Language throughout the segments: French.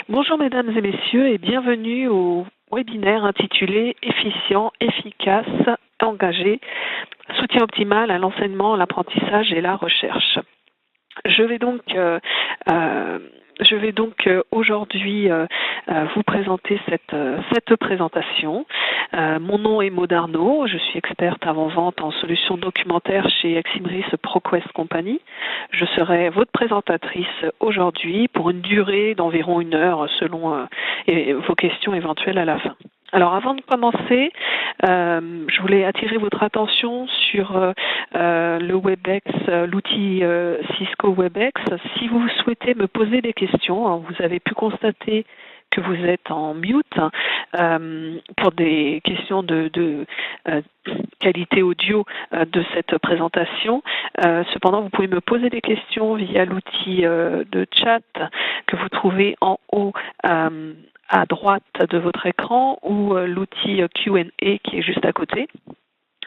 Bonjour mesdames et messieurs et bienvenue au webinaire intitulé Efficient, efficace, engagé, soutien optimal à l'enseignement, l'apprentissage et la recherche. Je vais donc aujourd'hui vous présenter cette présentation. Mon nom est Maud Arnaud, je suis experte avant-vente en solutions documentaires chez Eximris ProQuest Company. Je serai votre présentatrice aujourd'hui pour une durée d'environ 1 heure selon vos questions éventuelles à la fin. Alors avant de commencer, je voulais attirer votre attention sur le WebEx, l'outil Cisco WebEx. Si vous souhaitez me poser des questions, vous avez pu constater que vous êtes en mute pour des questions de qualité audio de cette présentation. Cependant, vous pouvez me poser des questions via l'outil de chat que vous trouvez en haut à droite de votre écran ou l'outil Q&A qui est juste à côté.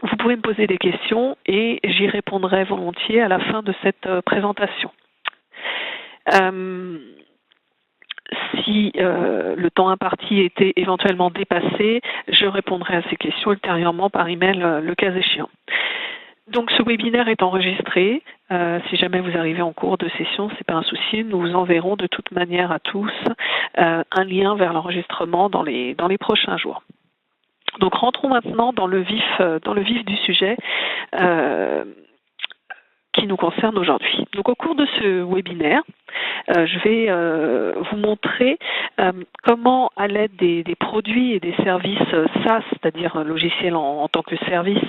Vous pouvez me poser des questions et j'y répondrai volontiers à la fin de cette présentation. Si le temps imparti était éventuellement dépassé, je répondrai à ces questions ultérieurement par email le cas échéant. Donc ce webinaire est enregistré. Si jamais vous arrivez en cours de session, c'est pas un souci. Nous vous enverrons de toute manière à tous un lien vers l'enregistrement dans les prochains jours. Donc rentrons maintenant dans le vif du sujet qui nous concerne aujourd'hui. Donc au cours de ce webinaire, je vais vous montrer comment, à l'aide des produits et des services SaaS, c'est-à-dire logiciels en tant que service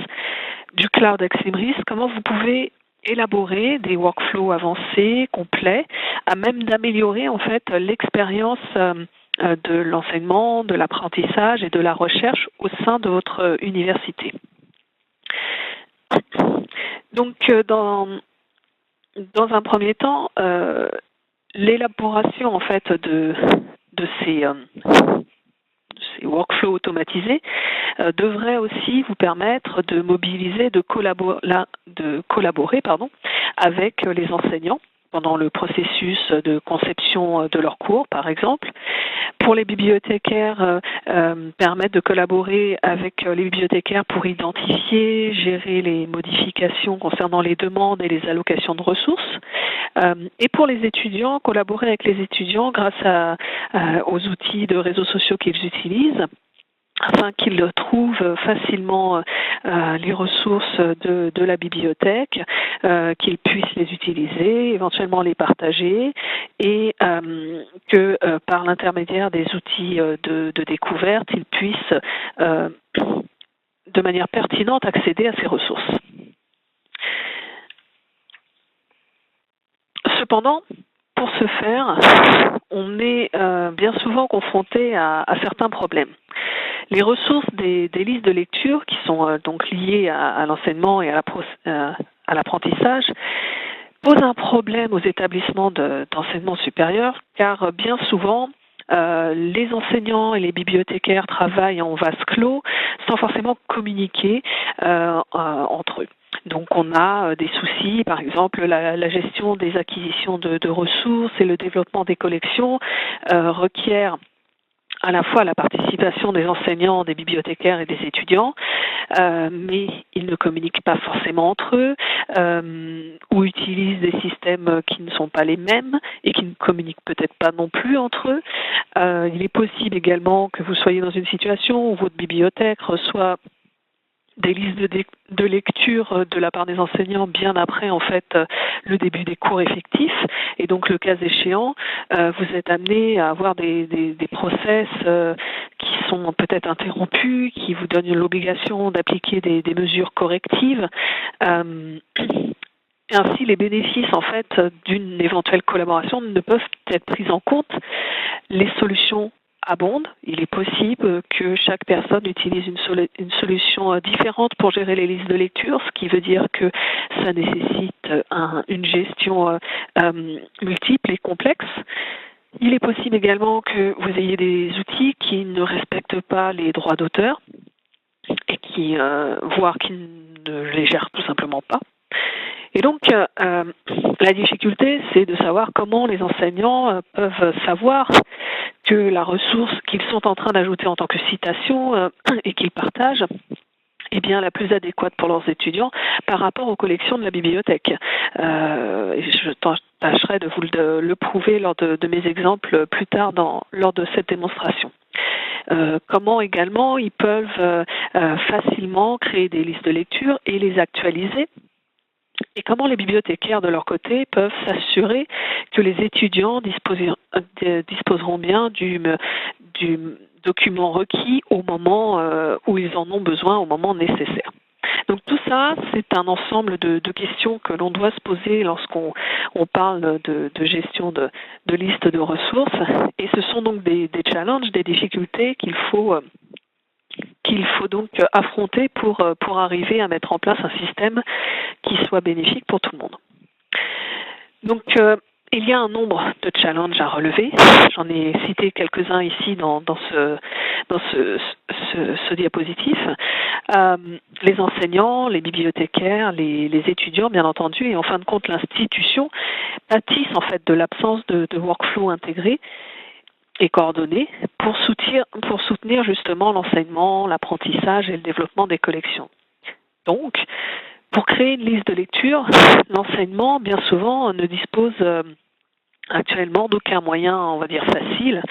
du cloud Eximris, comment vous pouvez élaborer des workflows avancés, complets, à même d'améliorer en fait l'expérience de l'enseignement, de l'apprentissage et de la recherche au sein de votre université. Donc, dans un premier temps, l'élaboration en fait de ces workflows automatisés devrait aussi vous permettre de mobiliser, de collaborer avec les enseignants pendant le processus de conception de leurs cours, par exemple. Pour les bibliothécaires, permettre de collaborer avec les bibliothécaires pour identifier, gérer les modifications concernant les demandes et les allocations de ressources. Et pour les étudiants, collaborer avec les étudiants grâce aux outils de réseaux sociaux qu'ils utilisent, afin qu'ils trouvent facilement les ressources de la bibliothèque, qu'ils puissent les utiliser, éventuellement les partager, et que par l'intermédiaire des outils de découverte, ils puissent de manière pertinente accéder à ces ressources. Cependant, pour ce faire, on est bien souvent confronté à certains problèmes. Les ressources des listes de lecture qui sont donc liées à l'enseignement et à l'apprentissage posent un problème aux établissements d'enseignement supérieur car bien souvent les enseignants et les bibliothécaires travaillent en vase clos sans forcément communiquer entre eux. Donc on a des soucis, par exemple la gestion des acquisitions de ressources et le développement des collections requiert à la fois la participation des enseignants, des bibliothécaires et des étudiants, mais ils ne communiquent pas forcément entre eux ou utilisent des systèmes qui ne sont pas les mêmes et qui ne communiquent peut-être pas non plus entre eux. Il est possible également que vous soyez dans une situation où votre bibliothèque reçoit des listes de lecture de la part des enseignants bien après en fait le début des cours effectifs et donc le cas échéant vous êtes amené à avoir des process qui sont peut-être interrompus, qui vous donnent l'obligation d'appliquer des mesures correctives. Ainsi, les bénéfices en fait d'une éventuelle collaboration ne peuvent être pris en compte. Les solutions abondent. Il est possible que chaque personne utilise une solution différente pour gérer les listes de lecture, ce qui veut dire que ça nécessite une gestion multiple et complexe. Il est possible également que vous ayez des outils qui ne respectent pas les droits d'auteur et voire qui ne les gèrent tout simplement pas. Et donc, la difficulté, c'est de savoir comment les enseignants peuvent savoir que la ressource qu'ils sont en train d'ajouter en tant que citation et qu'ils partagent est bien la plus adéquate pour leurs étudiants par rapport aux collections de la bibliothèque. Je tâcherai de vous le prouver lors de mes exemples plus tard lors de cette démonstration. Comment également ils peuvent facilement créer des listes de lecture et les actualiser, et comment les bibliothécaires de leur côté peuvent s'assurer que les étudiants disposeront bien du document requis au moment où ils en ont besoin, au moment nécessaire. Donc tout ça, c'est un ensemble de questions que l'on doit se poser lorsqu'on parle de gestion de listes de ressources, et ce sont donc des challenges, des difficultés qu'il faut donc affronter pour arriver à mettre en place un système qui soit bénéfique pour tout le monde. Donc, il y a un nombre de challenges à relever. J'en ai cité quelques-uns ici dans ce diapositif. Les enseignants, les bibliothécaires, les étudiants, bien entendu, et en fin de compte, l'institution pâtissent en fait de l'absence de workflow intégré et coordonnées pour soutenir justement l'enseignement, l'apprentissage et le développement des collections. Donc, pour créer une liste de lecture, l'enseignement, bien souvent, ne dispose actuellement d'aucun moyen, on va dire, facile.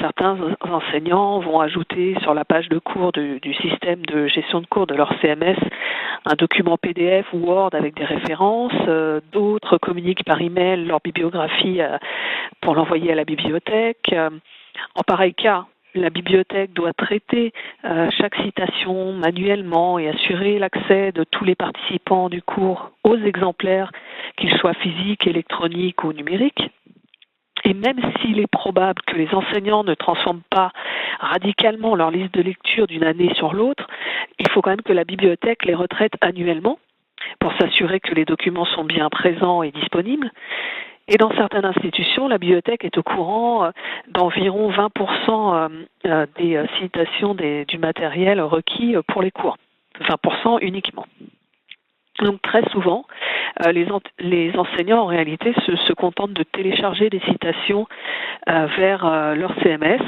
Certains enseignants vont ajouter sur la page de cours du système de gestion de cours de leur CMS un document PDF ou Word avec des références. D'autres communiquent par email leur bibliographie pour l'envoyer à la bibliothèque. En pareil cas, la bibliothèque doit traiter chaque citation manuellement et assurer l'accès de tous les participants du cours aux exemplaires, qu'ils soient physiques, électroniques ou numériques. Et même s'il est probable que les enseignants ne transforment pas radicalement leur liste de lecture d'une année sur l'autre, il faut quand même que la bibliothèque les retraite annuellement pour s'assurer que les documents sont bien présents et disponibles. Et dans certaines institutions, la bibliothèque est au courant d'environ 20% des citations du matériel requis pour les cours, 20% uniquement. Donc très souvent, les enseignants en réalité se contentent de télécharger des citations vers leur CMS,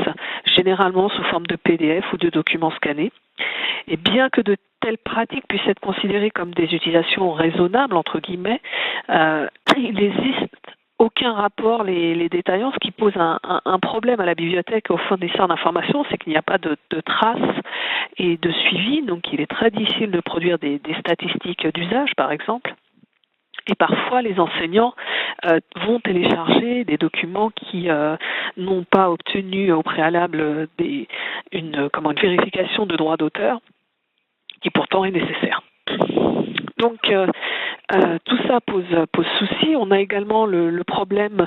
généralement sous forme de PDF ou de documents scannés. Et bien que de telles pratiques puissent être considérées comme des utilisations raisonnables, entre guillemets, il n'existe aucun rapport les détaillant, ce qui pose un problème à la bibliothèque, au fournisseur d'informations, c'est qu'il n'y a pas de traces et de suivi, donc il est très difficile de produire des statistiques d'usage, par exemple. Et parfois, les enseignants vont télécharger des documents qui n'ont pas obtenu au préalable une vérification de droit d'auteur, qui pourtant est nécessaire. Donc, tout ça pose souci. On a également le problème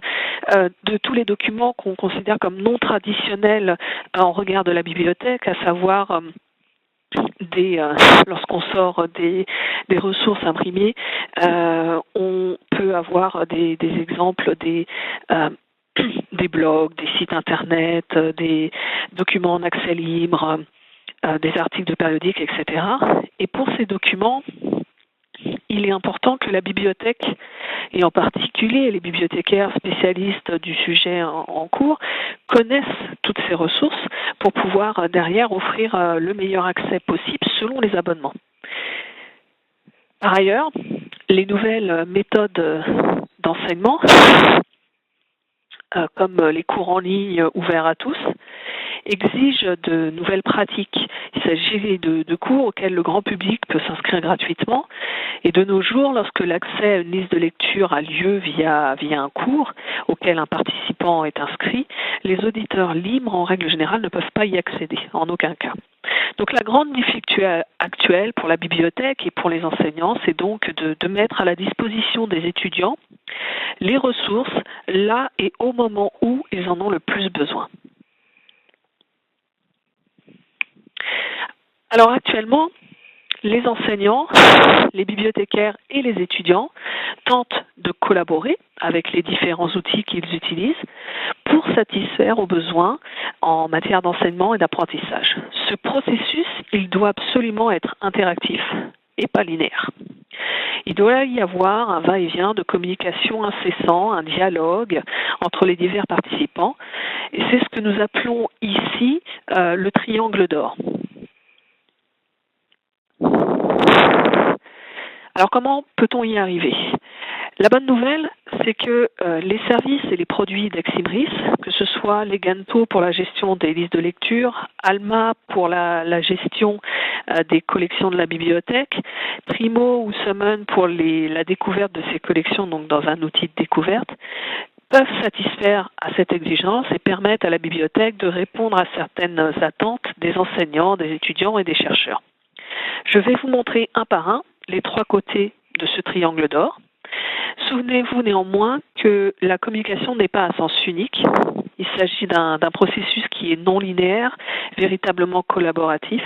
de tous les documents qu'on considère comme non traditionnels en regard de la bibliothèque, à savoir lorsqu'on sort des ressources imprimées, on peut avoir des exemples des blogs, des sites internet, des documents en accès libre, des articles de périodiques, etc. Et pour ces documents, il est important que la bibliothèque, et en particulier les bibliothécaires spécialistes du sujet en cours, connaissent toutes ces ressources pour pouvoir derrière offrir le meilleur accès possible selon les abonnements. Par ailleurs, les nouvelles méthodes d'enseignement, comme les cours en ligne ouverts à tous, exigent de nouvelles pratiques. Il s'agit de cours auxquels le grand public peut s'inscrire gratuitement. Et de nos jours, lorsque l'accès à une liste de lecture a lieu via un cours auquel un participant est inscrit, les auditeurs libres, en règle générale, ne peuvent pas y accéder, en aucun cas. Donc la grande difficulté actuelle pour la bibliothèque et pour les enseignants, c'est donc de mettre à la disposition des étudiants les ressources là et au moment où ils en ont le plus besoin. Alors actuellement, les enseignants, les bibliothécaires et les étudiants tentent de collaborer avec les différents outils qu'ils utilisent pour satisfaire aux besoins en matière d'enseignement et d'apprentissage. Ce processus, il doit absolument être interactif et pas linéaire. Il doit y avoir un va-et-vient de communication incessant, un dialogue entre les divers participants. Et c'est ce que nous appelons ici le triangle d'or. Alors comment peut-on y arriver? La bonne nouvelle, c'est que les services et les produits d'Eximris, que ce soit Leganto pour la gestion des listes de lecture, Alma pour la gestion des collections de la bibliothèque, Primo ou Summon pour la découverte de ces collections, donc dans un outil de découverte, peuvent satisfaire à cette exigence et permettre à la bibliothèque de répondre à certaines attentes des enseignants, des étudiants et des chercheurs. Je vais vous montrer un par un les trois côtés de ce triangle d'or. Souvenez-vous néanmoins que la communication n'est pas à sens unique. Il s'agit d'un processus qui est non linéaire, véritablement collaboratif.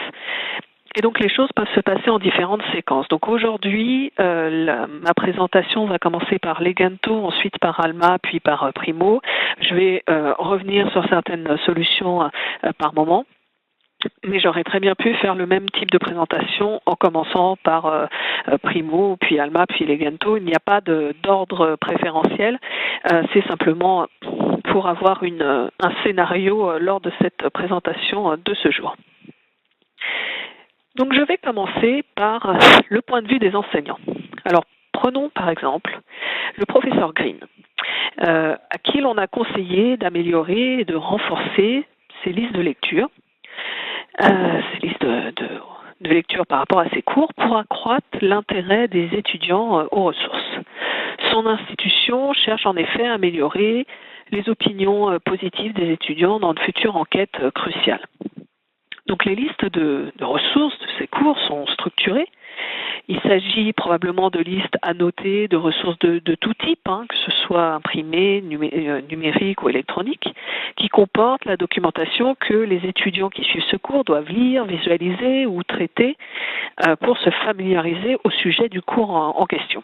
Et donc les choses peuvent se passer en différentes séquences. Donc aujourd'hui, ma présentation va commencer par Leganto, ensuite par Alma, puis par Primo. Je vais revenir sur certaines solutions par moment. Mais j'aurais très bien pu faire le même type de présentation en commençant par Primo, puis Alma, puis Leganto. Il n'y a pas d'ordre préférentiel. C'est simplement pour avoir un scénario lors de cette présentation de ce jour. Donc je vais commencer par le point de vue des enseignants. Alors prenons par exemple le professeur Green, à qui l'on a conseillé d'améliorer et de renforcer ses listes de lecture. Ces listes de lecture par rapport à ses cours pour accroître l'intérêt des étudiants aux ressources. Son institution cherche en effet à améliorer les opinions positives des étudiants dans de futures enquêtes cruciales. Donc les listes de ressources de ces cours sont structurées. Il s'agit probablement de listes annotées de ressources de tout type, que ce soit imprimées, numériques ou électroniques, qui comportent la documentation que les étudiants qui suivent ce cours doivent lire, visualiser ou traiter pour se familiariser au sujet du cours en question.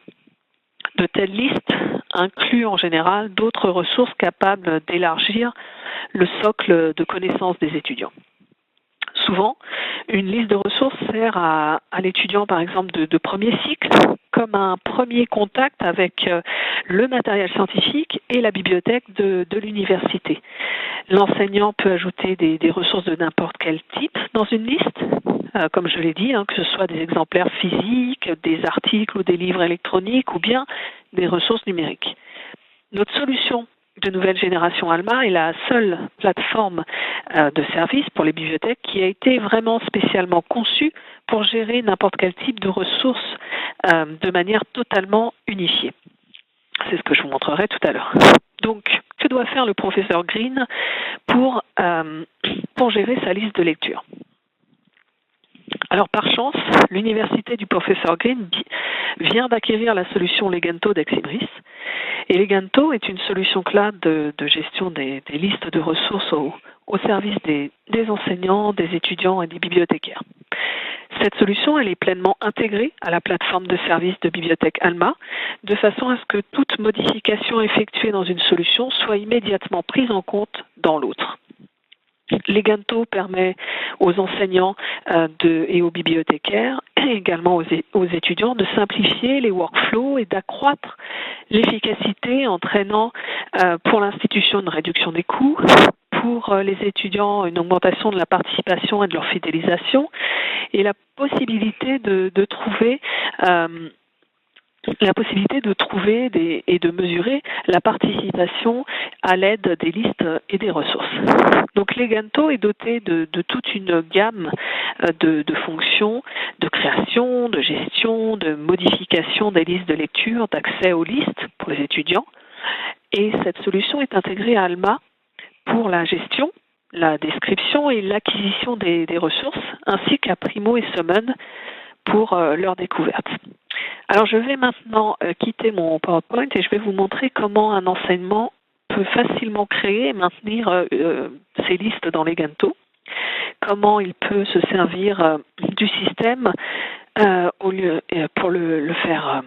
De telles listes incluent en général d'autres ressources capables d'élargir le socle de connaissances des étudiants. Souvent, une liste de ressources sert à l'étudiant, par exemple, de premier cycle, comme un premier contact avec le matériel scientifique et la bibliothèque de l'université. L'enseignant peut ajouter des ressources de n'importe quel type dans une liste, comme je l'ai dit, que ce soit des exemplaires physiques, des articles ou des livres électroniques, ou bien des ressources numériques. Notre solution de nouvelle génération Alma est la seule plateforme de service pour les bibliothèques qui a été vraiment spécialement conçue pour gérer n'importe quel type de ressources de manière totalement unifiée. C'est ce que je vous montrerai tout à l'heure. Donc, que doit faire le professeur Green pour gérer sa liste de lecture? Alors, par chance, l'université du professeur Green vient d'acquérir la solution Leganto d'Eximris. Et Leganto est une solution cloud de gestion des listes de ressources au service des enseignants, des étudiants et des bibliothécaires. Cette solution, elle est pleinement intégrée à la plateforme de service de bibliothèque Alma, de façon à ce que toute modification effectuée dans une solution soit immédiatement prise en compte dans l'autre. Leganto permet aux enseignants et aux bibliothécaires, et également aux étudiants, de simplifier les workflows et d'accroître l'efficacité, entraînant pour l'institution une réduction des coûts, pour les étudiants une augmentation de la participation et de leur fidélisation, et la possibilité de trouver et de mesurer la participation à l'aide des listes et des ressources. Donc Leganto est doté de toute une gamme de fonctions, de création, de gestion, de modification des listes de lecture, d'accès aux listes pour les étudiants. Et cette solution est intégrée à Alma pour la gestion, la description et l'acquisition des ressources, ainsi qu'à Primo et Summon pour leur découverte. Alors je vais maintenant quitter mon PowerPoint et je vais vous montrer comment un enseignement peut facilement créer et maintenir ces listes dans Leganto, comment il peut se servir du système pour le faire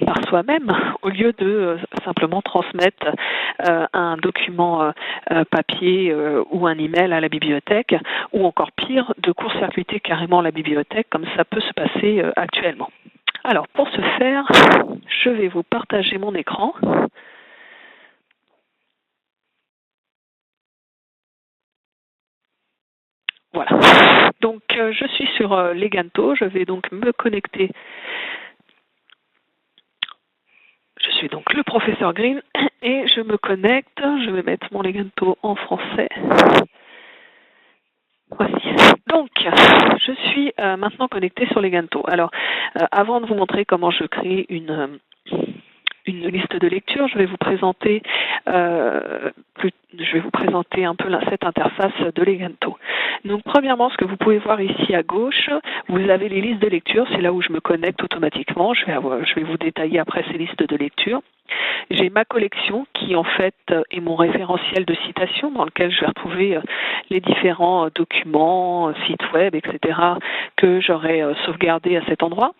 par soi-même, au lieu de simplement transmettre un document papier ou un email à la bibliothèque, ou encore pire, de court-circuiter carrément la bibliothèque, comme ça peut se passer actuellement. Alors, pour ce faire, je vais vous partager mon écran. Voilà. Donc, je suis sur Leganto. Je vais donc me connecter. Je suis donc le professeur Green et je me connecte. Je vais mettre mon Leganto en français. Voici. Donc, je suis maintenant connectée sur Leganto. Alors, avant de vous montrer comment je crée une liste de lecture, je vais vous présenter un peu cette interface de Leganto. Donc, premièrement, ce que vous pouvez voir ici à gauche, vous avez les listes de lecture. C'est là où je me connecte automatiquement. Je vais vous détailler après ces listes de lecture. J'ai ma collection qui en fait est mon référentiel de citation dans lequel je vais retrouver les différents documents, sites web, etc. que j'aurais sauvegardés à cet endroit.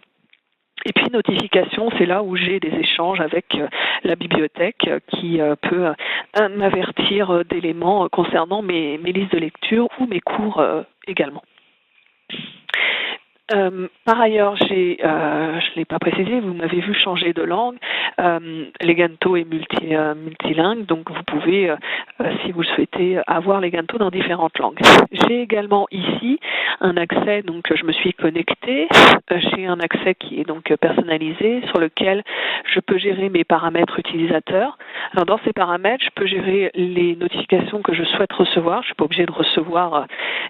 Et puis notification, c'est là où j'ai des échanges avec la bibliothèque qui peut m'avertir d'éléments concernant mes listes de lecture ou mes cours également. Par ailleurs, je ne l'ai pas précisé, vous m'avez vu changer de langue. Leganto est multilingue, donc vous pouvez, si vous le souhaitez, avoir Leganto dans différentes langues. J'ai également ici un accès, donc je me suis connectée. J'ai un accès qui est donc personnalisé, sur lequel je peux gérer mes paramètres utilisateurs. Alors dans ces paramètres, je peux gérer les notifications que je souhaite recevoir. Je ne suis pas obligée de recevoir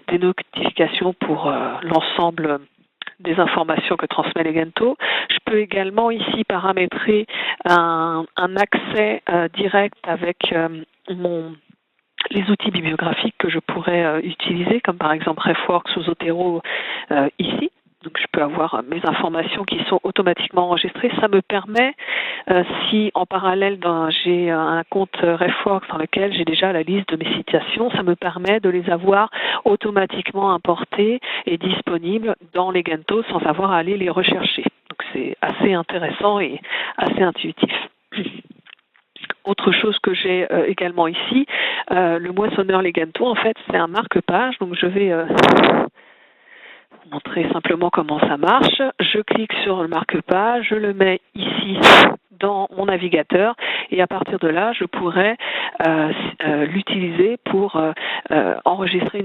des notifications pour l'ensemble des informations que transmet Leganto. Je peux également ici paramétrer un accès direct avec les outils bibliographiques que je pourrais utiliser, comme par exemple RefWorks ou Zotero ici. Donc je peux avoir mes informations qui sont automatiquement enregistrées. Ça me permet, si en parallèle j'ai un compte RefWorks dans lequel j'ai déjà la liste de mes citations, ça me permet de les avoir automatiquement importées et disponibles dans Leganto sans avoir à aller les rechercher. Donc c'est assez intéressant et assez intuitif. Autre chose que j'ai également ici, le moissonneur Leganto, en fait, c'est un marque-page. Donc je vais montrer simplement comment ça marche. Je clique sur le marque-page, je le mets ici dans mon navigateur et à partir de là, je pourrais l'utiliser pour enregistrer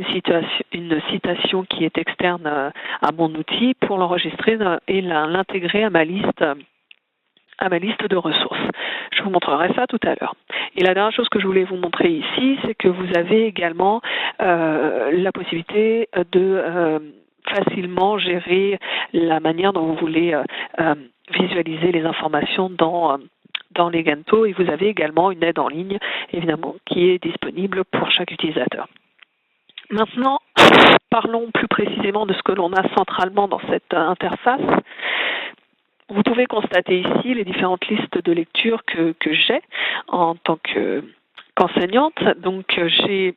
une citation qui est externe à mon outil, pour l'enregistrer et l'intégrer à ma liste de ressources. Je vous montrerai ça tout à l'heure. Et la dernière chose que je voulais vous montrer ici, c'est que vous avez également la possibilité de facilement gérer la manière dont vous voulez visualiser les informations dans Leganto, et vous avez également une aide en ligne, évidemment, qui est disponible pour chaque utilisateur. Maintenant, parlons plus précisément de ce que l'on a centralement dans cette interface. Vous pouvez constater ici les différentes listes de lecture que j'ai en tant qu'enseignante. Donc, j'ai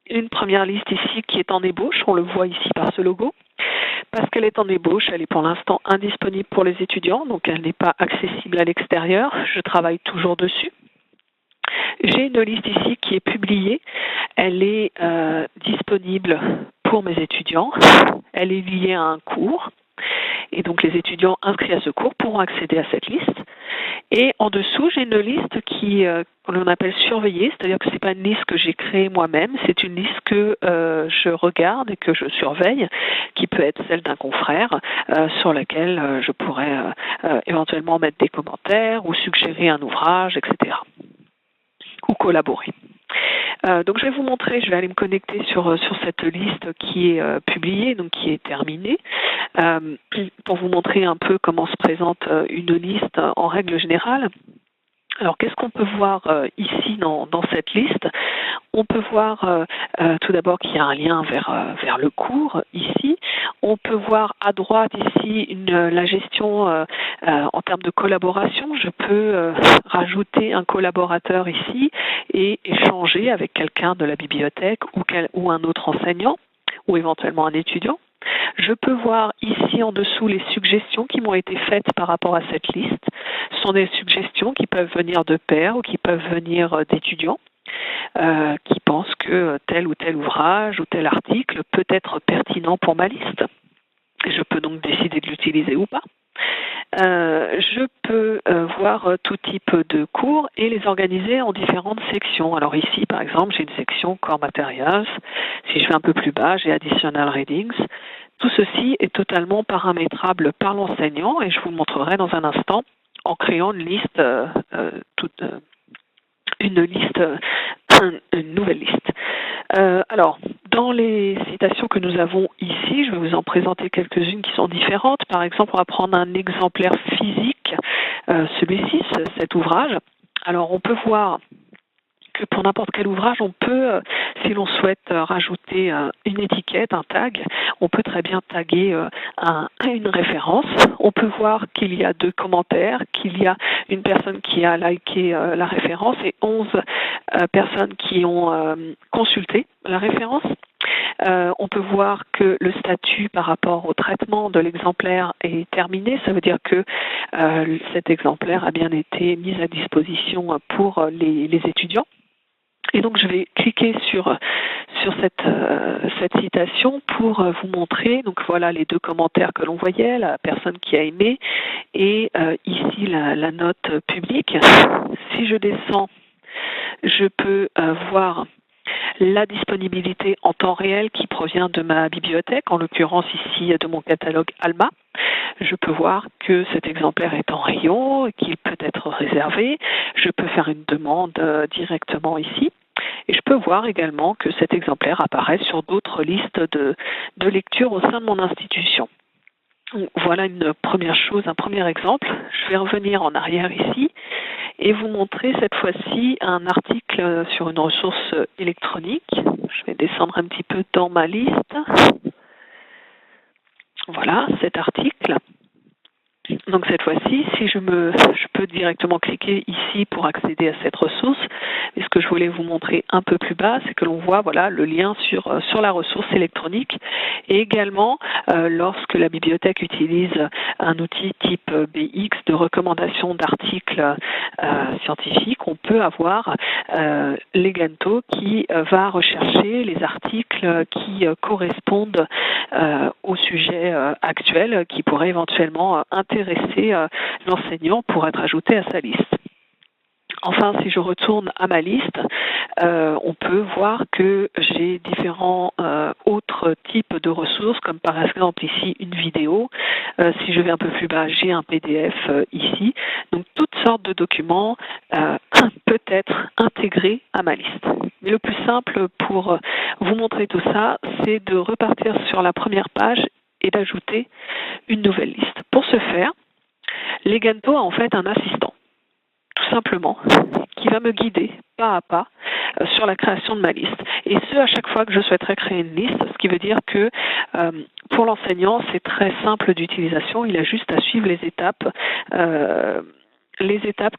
une première liste ici qui est en ébauche, on le voit ici par ce logo. Parce qu'elle est en ébauche, elle est pour l'instant indisponible pour les étudiants, donc elle n'est pas accessible à l'extérieur. Je travaille toujours dessus. J'ai une liste ici qui est publiée. Elle est disponible pour mes étudiants. Elle est liée à un cours. Et donc les étudiants inscrits à ce cours pourront accéder à cette liste. Et en dessous, j'ai une liste qu'on appelle surveillée, c'est-à-dire que ce n'est pas une liste que j'ai créée moi-même, c'est une liste que je regarde et que je surveille, qui peut être celle d'un confrère, sur laquelle je pourrais éventuellement mettre des commentaires ou suggérer un ouvrage, etc. ou collaborer. Donc je vais vous montrer, je vais aller me connecter sur cette liste qui est publiée, donc qui est terminée, pour vous montrer un peu comment se présente une liste en règle générale. Alors, qu'est-ce qu'on peut voir ici dans cette liste? On peut voir tout d'abord qu'il y a un lien vers le cours ici. On peut voir à droite ici la gestion en termes de collaboration. Je peux rajouter un collaborateur ici et échanger avec quelqu'un de la bibliothèque ou un autre enseignant ou éventuellement un étudiant. Je peux voir ici en dessous les suggestions qui m'ont été faites par rapport à cette liste. Ce sont des suggestions qui peuvent venir de pairs ou qui peuvent venir d'étudiants qui pensent que tel ou tel ouvrage ou tel article peut être pertinent pour ma liste. Je peux donc décider de l'utiliser ou pas. Je peux avoir tout type de cours et les organiser en différentes sections. Alors ici, par exemple, j'ai une section Core Materials. Si je vais un peu plus bas, j'ai Additional Readings. Tout ceci est totalement paramétrable par l'enseignant et je vous le montrerai dans un instant en créant une liste, une nouvelle liste. Alors, dans les citations que nous avons ici, je vais vous en présenter quelques-unes qui sont différentes. Par exemple, on va prendre un exemplaire physique, celui-ci, cet ouvrage. Alors, on peut voir que pour n'importe quel ouvrage, on peut, si l'on souhaite rajouter une étiquette, un tag, on peut très bien taguer une référence. On peut voir qu'il y a 2 commentaires, qu'il y a une personne qui a liké la référence et 11 personnes qui ont consulté la référence. On peut voir que le statut par rapport au traitement de l'exemplaire est terminé. Ça veut dire que cet exemplaire a bien été mis à disposition pour les étudiants. Et donc je vais cliquer sur cette citation pour vous montrer. Donc voilà les 2 commentaires que l'on voyait, la personne qui a aimé et ici la note publique. Si je descends, je peux voir la disponibilité en temps réel qui provient de ma bibliothèque, en l'occurrence ici de mon catalogue Alma. Je peux voir que cet exemplaire est en rayon, qu'il peut être réservé. Je peux faire une demande directement ici. Et je peux voir également que cet exemplaire apparaît sur d'autres listes de lecture au sein de mon institution. Voilà une première chose, un premier exemple. Je vais revenir en arrière ici et vous montrer cette fois-ci un article sur une ressource électronique. Je vais descendre un petit peu dans ma liste. Voilà cet article. Donc cette fois-ci, si je peux directement cliquer ici pour accéder à cette ressource. Et ce que je voulais vous montrer un peu plus bas, c'est que l'on voit voilà le lien sur la ressource électronique. Et également, lorsque la bibliothèque utilise un outil type BX de recommandation d'articles scientifiques, on peut avoir Leganto qui va rechercher les articles qui correspondent au sujet actuel, qui pourrait éventuellement intéresser l'enseignant pour être ajouté à sa liste. Enfin, si je retourne à ma liste, on peut voir que j'ai différents autres types de ressources, comme par exemple ici une vidéo. Si je vais un peu plus bas, j'ai un PDF ici. Donc, toutes sortes de documents peuvent être intégrés à ma liste. Mais le plus simple pour vous montrer tout ça, c'est de repartir sur la première page et d'ajouter une nouvelle liste. Pour ce faire, Leganto a en fait un assistant, tout simplement, qui va me guider pas à pas sur la création de ma liste. Et ce, à chaque fois que je souhaiterais créer une liste, ce qui veut dire que pour l'enseignant, c'est très simple d'utilisation. Il a juste à suivre les étapes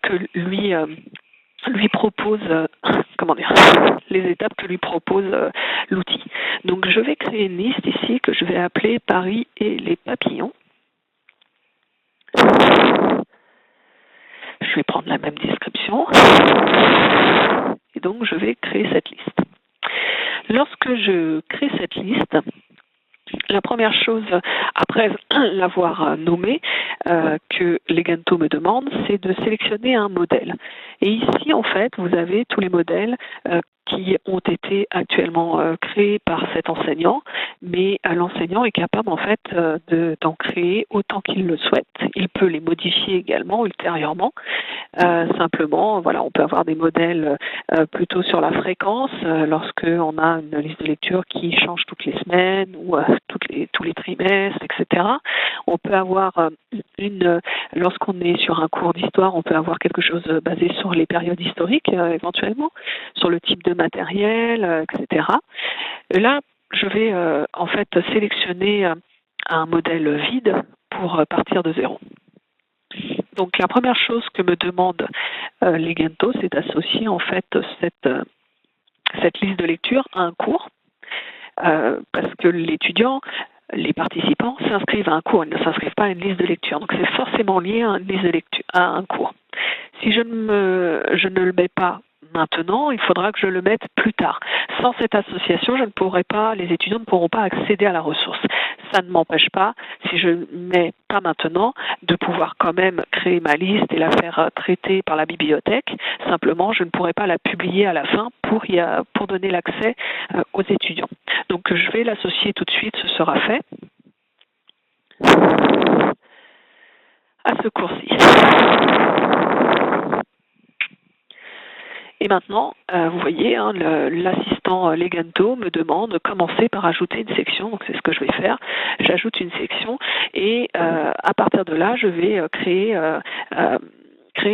que lui propose, les étapes que lui propose l'outil. Donc je vais créer une liste ici que je vais appeler Paris et les papillons. Je vais prendre la même description. Et donc je vais créer cette liste. Lorsque je crée cette liste, la première chose, après l'avoir nommée, que Leganto me demande, c'est de sélectionner un modèle. Et ici, en fait, vous avez tous les modèles qui ont été actuellement créés par cet enseignant, mais l'enseignant est capable, en fait, d'en créer autant qu'il le souhaite. Il peut les modifier également ultérieurement. Simplement, voilà, on peut avoir des modèles plutôt sur la fréquence, lorsque on a une liste de lecture qui change toutes les semaines ou tous les trimestres, etc. On peut avoir lorsqu'on est sur un cours d'histoire, on peut avoir quelque chose basé sur les périodes historiques, éventuellement, sur le type de matériel, etc. Et là, je vais en fait sélectionner un modèle vide pour partir de zéro. Donc la première chose que me demande Leganto, c'est d'associer en fait cette liste de lecture à un cours, parce que les participants s'inscrivent à un cours, ils ne s'inscrivent pas à une liste de lecture. Donc c'est forcément lié à une liste de lecture, à un cours. Si je ne le mets pas maintenant, il faudra que je le mette plus tard. Sans cette association, les étudiants ne pourront pas accéder à la ressource. ça ne m'empêche pas, si je ne mets pas maintenant, de pouvoir quand même créer ma liste et la faire traiter par la bibliothèque. Simplement, je ne pourrai pas la publier à la fin pour donner l'accès aux étudiants. Donc, je vais l'associer tout de suite, ce sera fait, à ce cours-ci. Et maintenant, vous voyez, hein, l'assistant Legento me demande de commencer par ajouter une section. Donc c'est ce que je vais faire. J'ajoute une section et à partir de là, je vais créer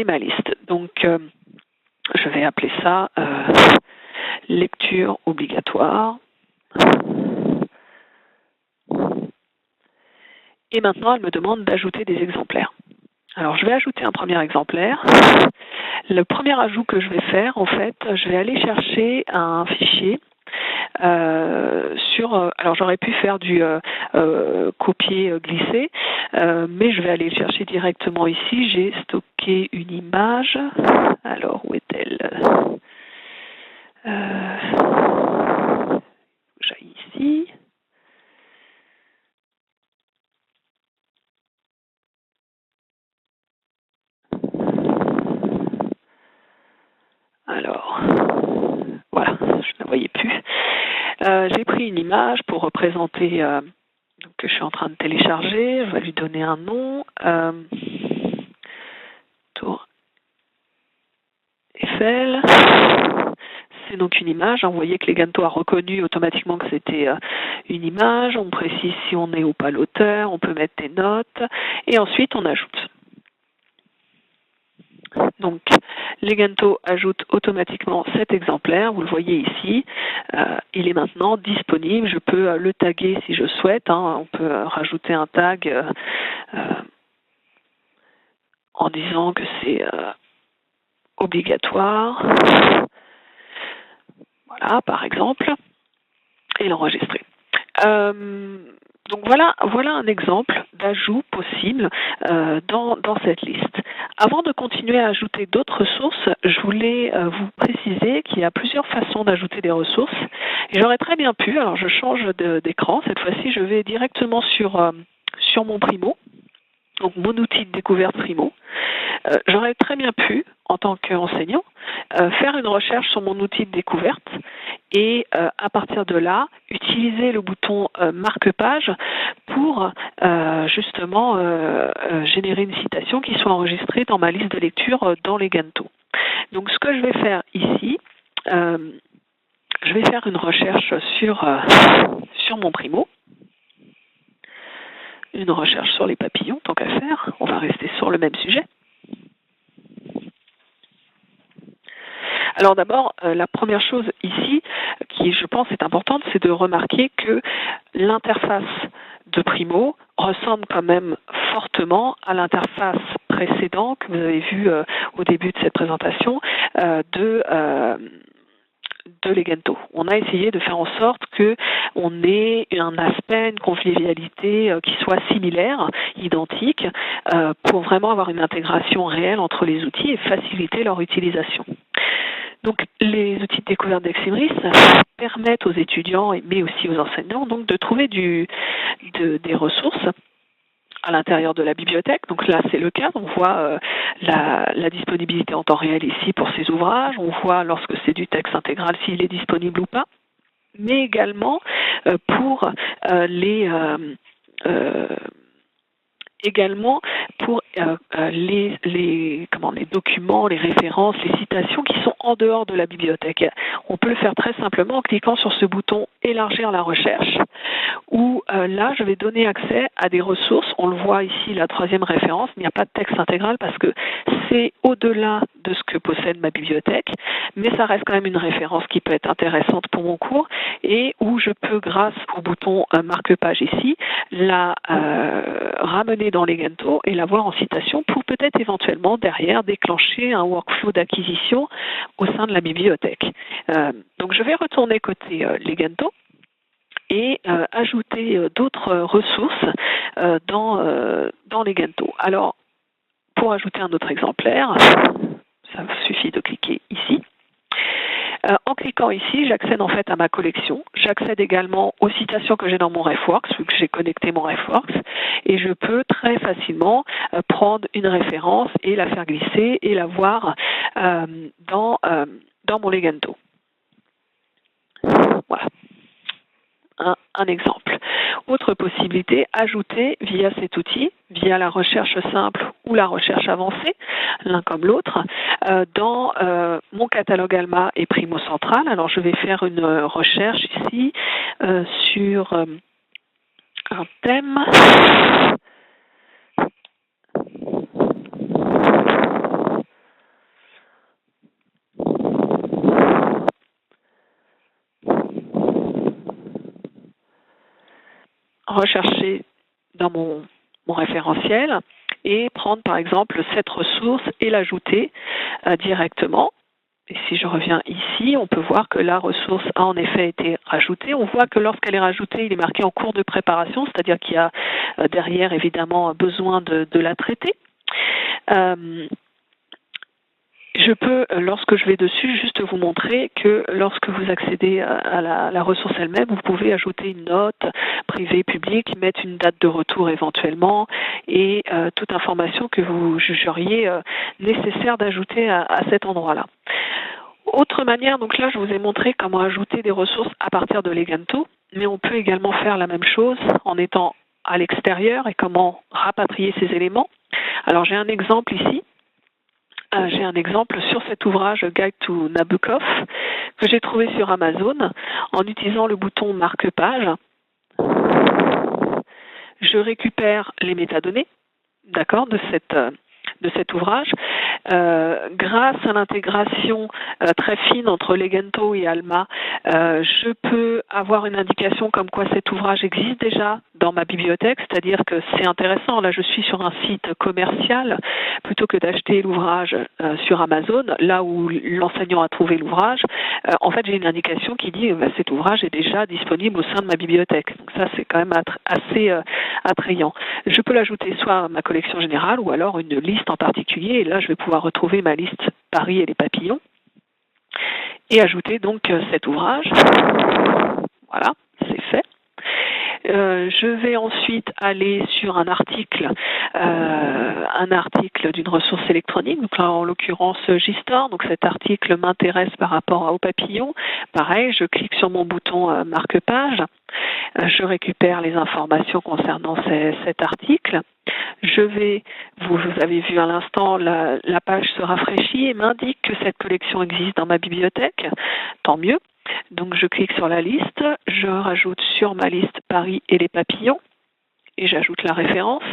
ma liste. Donc je vais appeler ça lecture obligatoire. Et maintenant, elle me demande d'ajouter des exemplaires. Alors, je vais ajouter un premier exemplaire. Le premier ajout que je vais faire, en fait, je vais aller chercher un fichier alors j'aurais pu faire du copier-glisser, mais je vais aller le chercher directement ici. J'ai stocké une image. Alors, où est-elle? J'aille ici. Alors, voilà, je ne la voyais plus. J'ai pris une image pour représenter que je suis en train de télécharger. Je vais lui donner un nom. Tour Eiffel. C'est donc une image. Vous voyez que Legento a reconnu automatiquement que c'était une image. On précise si on est ou pas l'auteur. On peut mettre des notes. Et ensuite, on ajoute. Donc, Legento ajoute automatiquement cet exemplaire. Vous le voyez ici. Il est maintenant disponible. Je peux le taguer si je souhaite. Hein. On peut rajouter un tag en disant que c'est obligatoire. Voilà, par exemple. Et l'enregistrer. Donc voilà un exemple d'ajout possible dans cette liste. Avant de continuer à ajouter d'autres ressources, je voulais vous préciser qu'il y a plusieurs façons d'ajouter des ressources. Et j'aurais très bien pu, alors je change d'écran, cette fois-ci je vais directement sur mon Primo, donc mon outil de découverte Primo. J'aurais très bien pu, en tant qu'enseignant, faire une recherche sur mon outil de découverte et à partir de là, utiliser le bouton marque-page pour justement générer une citation qui soit enregistrée dans ma liste de lecture dans Legento. Donc ce que je vais faire ici, je vais faire une recherche sur mon Primo. Une recherche sur les papillons, tant qu'à faire. On va rester sur le même sujet. Alors d'abord, la première chose ici, qui je pense est importante, c'est de remarquer que l'interface de Primo ressemble quand même fortement à l'interface précédente que vous avez vue au début de cette présentation de Legento. On a essayé de faire en sorte qu'on ait un aspect, une convivialité qui soit similaire, identique, pour vraiment avoir une intégration réelle entre les outils et faciliter leur utilisation. Donc, les outils de découverte d'Eximris permettent aux étudiants, mais aussi aux enseignants, donc, de trouver des ressources à l'intérieur de la bibliothèque. Donc là, c'est le cas. On voit la disponibilité en temps réel ici pour ces ouvrages. On voit lorsque c'est du texte intégral s'il est disponible ou pas. Mais également pour les documents, les références, les citations qui sont en dehors de la bibliothèque. On peut le faire très simplement en cliquant sur ce bouton « Élargir la recherche » où là, je vais donner accès à des ressources. On le voit ici, la troisième référence, il n'y a pas de texte intégral parce que c'est au-delà de ce que possède ma bibliothèque, mais ça reste quand même une référence qui peut être intéressante pour mon cours et où je peux, grâce au bouton marque-page ici, la ramener dans Legento et la voir en citation pour peut-être éventuellement derrière déclencher un workflow d'acquisition au sein de la bibliothèque. Donc je vais retourner côté Legento et ajouter d'autres ressources dans Legento. Alors, pour ajouter un autre exemplaire, ça suffit de cliquer ici. En cliquant ici, j'accède en fait à ma collection. J'accède également aux citations que j'ai dans mon RefWorks, vu que j'ai connecté mon RefWorks, et je peux très facilement prendre une référence et la faire glisser et la voir dans mon Legento. Voilà. Un exemple. Autre possibilité, ajouter via cet outil, via la recherche simple ou la recherche avancée, l'un comme l'autre, dans mon catalogue Alma et Primo Central. Alors je vais faire une recherche ici sur un thème. Rechercher dans mon référentiel et prendre par exemple cette ressource et l'ajouter directement. Et si je reviens ici, on peut voir que la ressource a en effet été rajoutée. On voit que lorsqu'elle est rajoutée, il est marqué en cours de préparation, c'est-à-dire qu'il y a derrière évidemment besoin de la traiter. Je peux, lorsque je vais dessus, juste vous montrer que lorsque vous accédez à la ressource elle-même, vous pouvez ajouter une note privée, publique, mettre une date de retour éventuellement et toute information que vous jugeriez nécessaire d'ajouter à cet endroit-là. Autre manière, donc là je vous ai montré comment ajouter des ressources à partir de Legento, mais on peut également faire la même chose en étant à l'extérieur et comment rapatrier ces éléments. Alors j'ai un exemple ici. J'ai un exemple sur cet ouvrage Guide to Nabokov que j'ai trouvé sur Amazon en utilisant le bouton marque-page. Je récupère les métadonnées, d'accord, de cet ouvrage. Grâce à l'intégration très fine entre Legento et Alma, je peux avoir une indication comme quoi cet ouvrage existe déjà dans ma bibliothèque, c'est-à-dire que c'est intéressant. Là, je suis sur un site commercial plutôt que d'acheter l'ouvrage sur Amazon, là où l'enseignant a trouvé l'ouvrage. En fait, j'ai une indication qui dit que cet ouvrage est déjà disponible au sein de ma bibliothèque. Donc ça, c'est quand même assez attrayant. Je peux l'ajouter soit à ma collection générale ou alors une liste en particulier. Et là, je vais pouvoir retrouver ma liste Paris et les papillons et ajouter donc cet ouvrage. Voilà, c'est fait. Je vais ensuite aller sur un article d'une ressource électronique, donc là en l'occurrence JSTOR. Donc cet article m'intéresse par rapport au papillon. Pareil, je clique sur mon bouton marque-page. Je récupère les informations concernant cet article. Vous avez vu à l'instant, la page se rafraîchit et m'indique que cette collection existe dans ma bibliothèque. Tant mieux. Donc je clique sur la liste, je rajoute sur ma liste Paris et les papillons et j'ajoute la référence.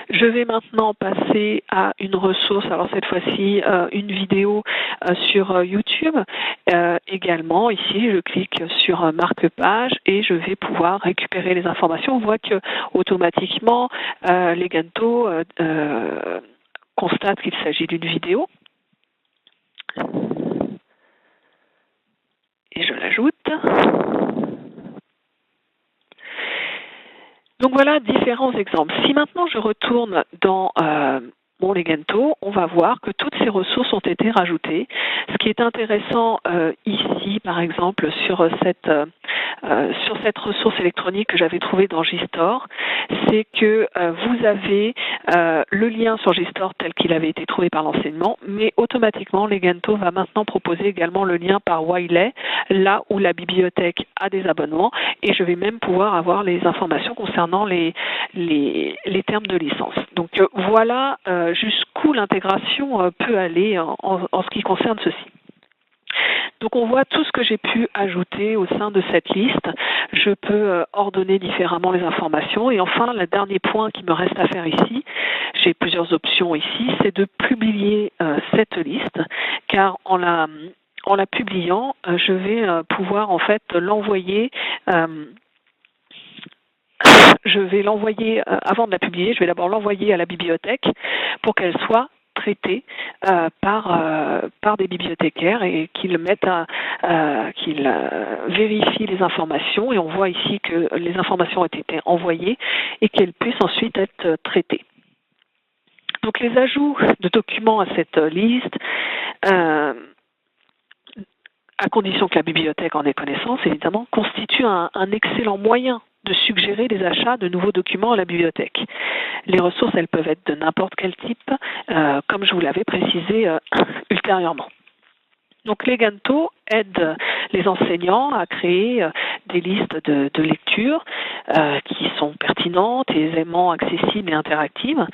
Je vais maintenant passer à une ressource, alors cette fois-ci une vidéo sur YouTube. Également, ici, je clique sur marque-page et je vais pouvoir récupérer les informations. On voit que automatiquement, Legento constate qu'il s'agit d'une vidéo. Et je l'ajoute. Donc voilà différents exemples. Si maintenant je retourne dans mon Legento, on va voir que toutes ces ressources ont été rajoutées. Ce qui est intéressant ici, par exemple, sur cette ressource électronique que j'avais trouvée dans JSTOR, c'est que vous avez le lien sur JSTOR tel qu'il avait été trouvé par l'enseignement, mais automatiquement, Legento va maintenant proposer également le lien par Wiley, là où la bibliothèque a des abonnements, et je vais même pouvoir avoir les informations concernant les termes de licence. Donc voilà jusqu'où l'intégration peut aller en ce qui concerne ceci. Donc on voit tout ce que j'ai pu ajouter au sein de cette liste. Je peux ordonner différemment les informations. Et enfin, le dernier point qui me reste à faire ici, j'ai plusieurs options ici, c'est de publier cette liste, car en la publiant, je vais pouvoir en fait l'envoyer. Je vais l'envoyer, avant de la publier, je vais d'abord l'envoyer à la bibliothèque pour qu'elle soit traitée par des bibliothécaires et qu'ils vérifient les informations. Et on voit ici que les informations ont été envoyées et qu'elles puissent ensuite être traitées. Donc les ajouts de documents à cette liste, à condition que la bibliothèque en ait connaissance, évidemment, constitue un excellent moyen de suggérer les achats de nouveaux documents à la bibliothèque. Les ressources, elles peuvent être de n'importe quel type, comme je vous l'avais précisé ultérieurement. Donc Leganto aide les enseignants à créer des listes de lecture qui sont pertinentes et aisément accessibles et interactives.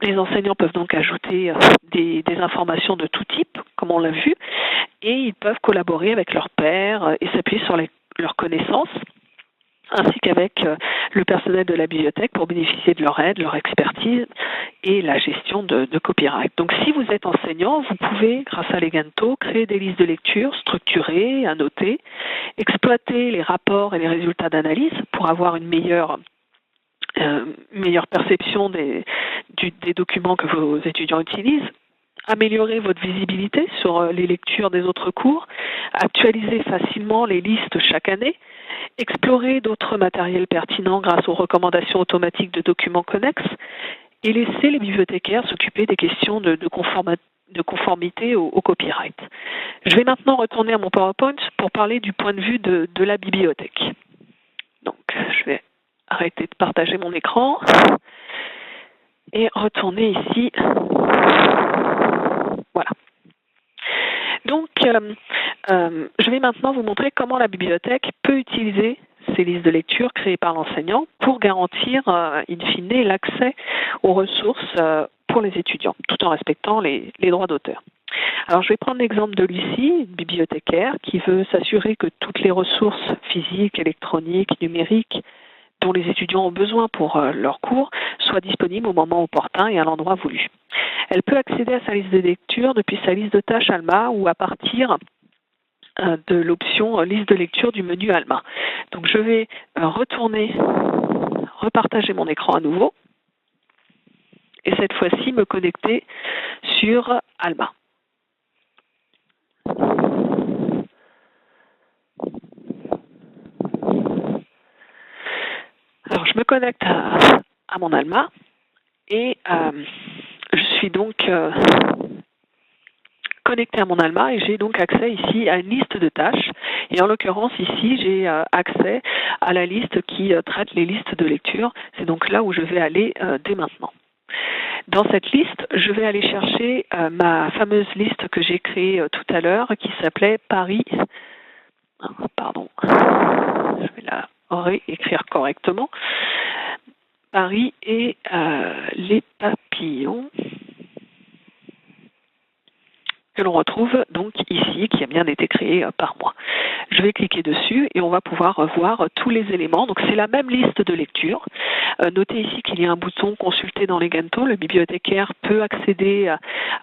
Les enseignants peuvent donc ajouter des informations de tout type, comme on l'a vu, et ils peuvent collaborer avec leurs pairs et s'appuyer sur leurs connaissances, ainsi qu'avec le personnel de la bibliothèque pour bénéficier de leur aide, leur expertise et la gestion de copyright. Donc si vous êtes enseignant, vous pouvez, grâce à Leganto, créer des listes de lecture structurées, annoter, exploiter les rapports et les résultats d'analyse pour avoir une meilleure perception des documents que vos étudiants utilisent, améliorer votre visibilité sur les lectures des autres cours, actualiser facilement les listes chaque année, explorer d'autres matériels pertinents grâce aux recommandations automatiques de documents connexes et laisser les bibliothécaires s'occuper des questions de conformité au copyright. Je vais maintenant retourner à mon PowerPoint pour parler du point de vue de la bibliothèque. Donc, je vais arrêter de partager mon écran et retourner ici. Voilà. Donc, je vais maintenant vous montrer comment la bibliothèque peut utiliser ces listes de lecture créées par l'enseignant pour garantir, in fine, l'accès aux ressources pour les étudiants, tout en respectant les droits d'auteur. Alors, je vais prendre l'exemple de Lucie, une bibliothécaire qui veut s'assurer que toutes les ressources physiques, électroniques, numériques dont les étudiants ont besoin pour leur cours soient disponibles au moment opportun et à l'endroit voulu. Elle peut accéder à sa liste de lecture depuis sa liste de tâches Alma ou à partir de l'option liste de lecture du menu Alma. Donc je vais repartager mon écran à nouveau et cette fois-ci me connecter sur Alma. Alors je me connecte à mon Alma et je suis donc connecté à mon Alma et j'ai donc accès ici à une liste de tâches. Et en l'occurrence ici, j'ai accès à la liste qui traite les listes de lecture. C'est donc là où je vais aller dès maintenant. Dans cette liste, je vais aller chercher ma fameuse liste que j'ai créée tout à l'heure qui s'appelait Paris. Pardon, je vais la réécrire correctement. Paris et les papillons, que l'on retrouve donc ici, qui a bien été créé par moi. Je vais cliquer dessus et on va pouvoir voir tous les éléments. Donc c'est la même liste de lecture. Notez ici qu'il y a un bouton consulter dans Leganto. Le bibliothécaire peut accéder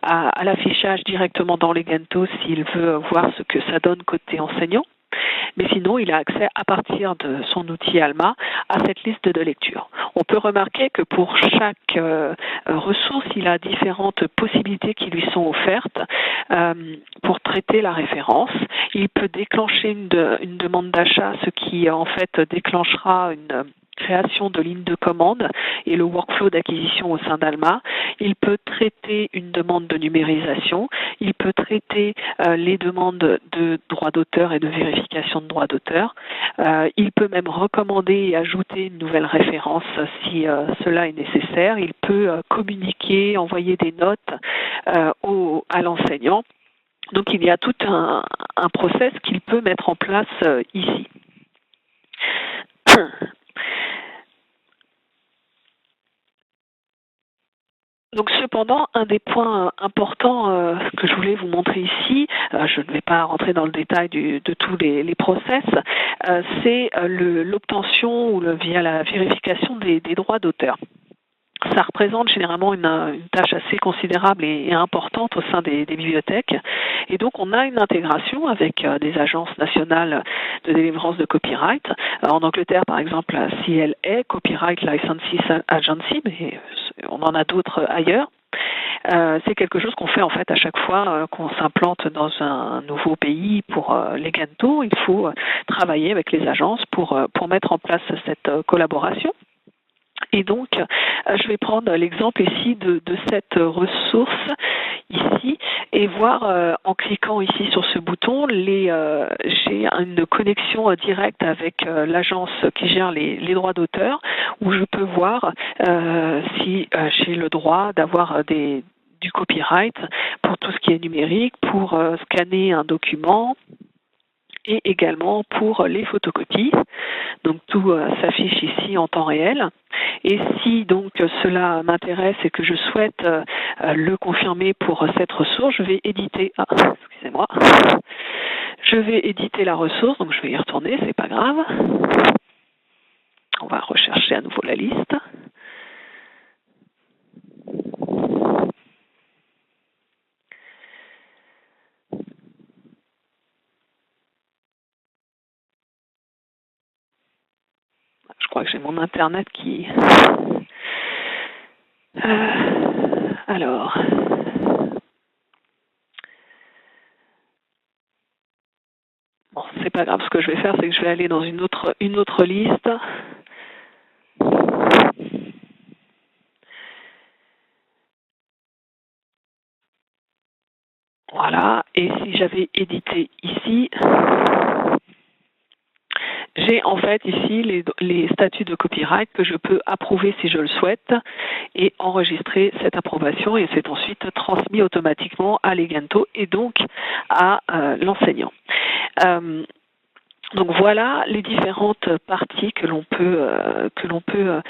à l'affichage directement dans Leganto s'il veut voir ce que ça donne côté enseignant. Mais sinon, il a accès à partir de son outil Alma à cette liste de lecture. On peut remarquer que pour chaque ressource, il a différentes possibilités qui lui sont offertes pour traiter la référence. Il peut déclencher une demande d'achat, ce qui en fait déclenchera une création de lignes de commande et le workflow d'acquisition au sein d'Alma. Il peut traiter une demande de numérisation. Il peut traiter les demandes de droits d'auteur et de vérification de droits d'auteur. Il peut même recommander et ajouter une nouvelle référence si cela est nécessaire. Il peut communiquer, envoyer des notes à l'enseignant. Donc il y a tout un process qu'il peut mettre en place ici. Donc cependant, un des points importants que je voulais vous montrer ici, je ne vais pas rentrer dans le détail de tous les process, c'est l'obtention via la vérification des droits d'auteur. Ça représente généralement une tâche assez considérable et importante au sein des bibliothèques. Et donc, on a une intégration avec des agences nationales de délivrance de copyright. En Angleterre, par exemple, la CLA, Copyright Licensing Agency, mais on en a d'autres ailleurs. C'est quelque chose qu'on fait en fait à chaque fois qu'on s'implante dans un nouveau pays pour Leganto. Il faut travailler avec les agences pour mettre en place cette collaboration. Et donc, je vais prendre l'exemple ici de cette ressource ici et voir en cliquant ici sur ce bouton, j'ai une connexion directe avec l'agence qui gère les droits d'auteur, où je peux voir si j'ai le droit d'avoir du copyright pour tout ce qui est numérique, pour scanner un document, et également pour les photocopies. Donc tout s'affiche ici en temps réel. Et si donc cela m'intéresse et que je souhaite le confirmer pour cette ressource, je vais éditer. Excusez-moi. Je vais éditer la ressource, donc je vais y retourner, c'est pas grave. On va rechercher à nouveau la liste. Je crois que j'ai mon internet qui... alors... Bon, c'est pas grave, ce que je vais faire, c'est que je vais aller dans une autre liste. Voilà, et si j'avais édité ici, j'ai en fait ici les statuts de copyright que je peux approuver si je le souhaite et enregistrer cette approbation, et c'est ensuite transmis automatiquement à Legento et donc à l'enseignant. Donc voilà les différentes parties que l'on peut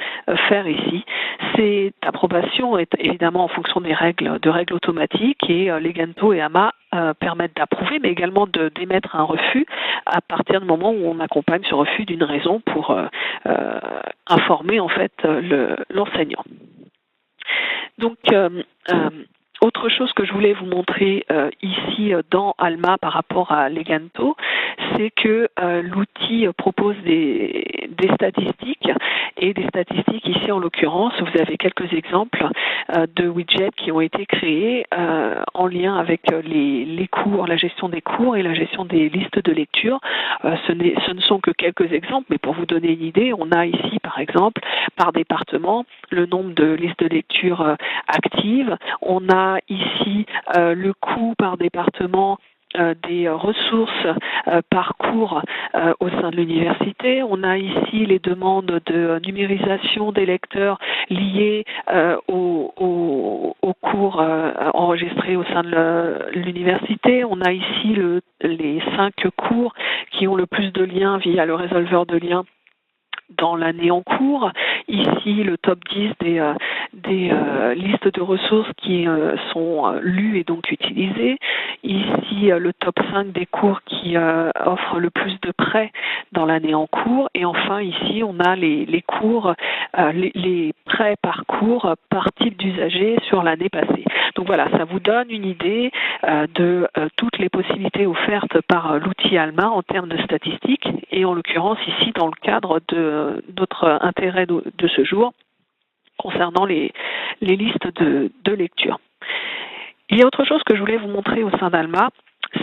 faire ici. Cette approbation est évidemment en fonction de règles automatiques, et Legento et AMA permettent d'approuver, mais également d'émettre un refus à partir du moment où on accompagne ce refus d'une raison pour informer en fait l'enseignant. Donc autre chose que je voulais vous montrer ici dans Alma par rapport à Legento, c'est que l'outil propose des statistiques, et des statistiques ici en l'occurrence, vous avez quelques exemples de widgets qui ont été créés en lien avec les cours, la gestion des cours et la gestion des listes de lecture. Ce ne sont que quelques exemples, mais pour vous donner une idée, on a ici par exemple par département le nombre de listes de lecture actives, on a ici le coût par département des ressources par cours au sein de l'université. On a ici les demandes de numérisation des lecteurs liées aux cours enregistrés au sein de l'université. On a ici les 5 cours qui ont le plus de liens via le résolveur de liens dans l'année en cours. Ici, le top 10 des listes de ressources qui sont lues et donc utilisées. Ici, le top 5 des cours qui offrent le plus de prêts dans l'année en cours. Et enfin, ici, on a les cours, les prêts par cours par type d'usager sur l'année passée. Donc voilà, ça vous donne une idée de toutes les possibilités offertes par l'outil Alma en termes de statistiques, et en l'occurrence ici dans le cadre de notre intérêt de ce jour concernant les listes de lecture. Il y a autre chose que je voulais vous montrer au sein d'Alma.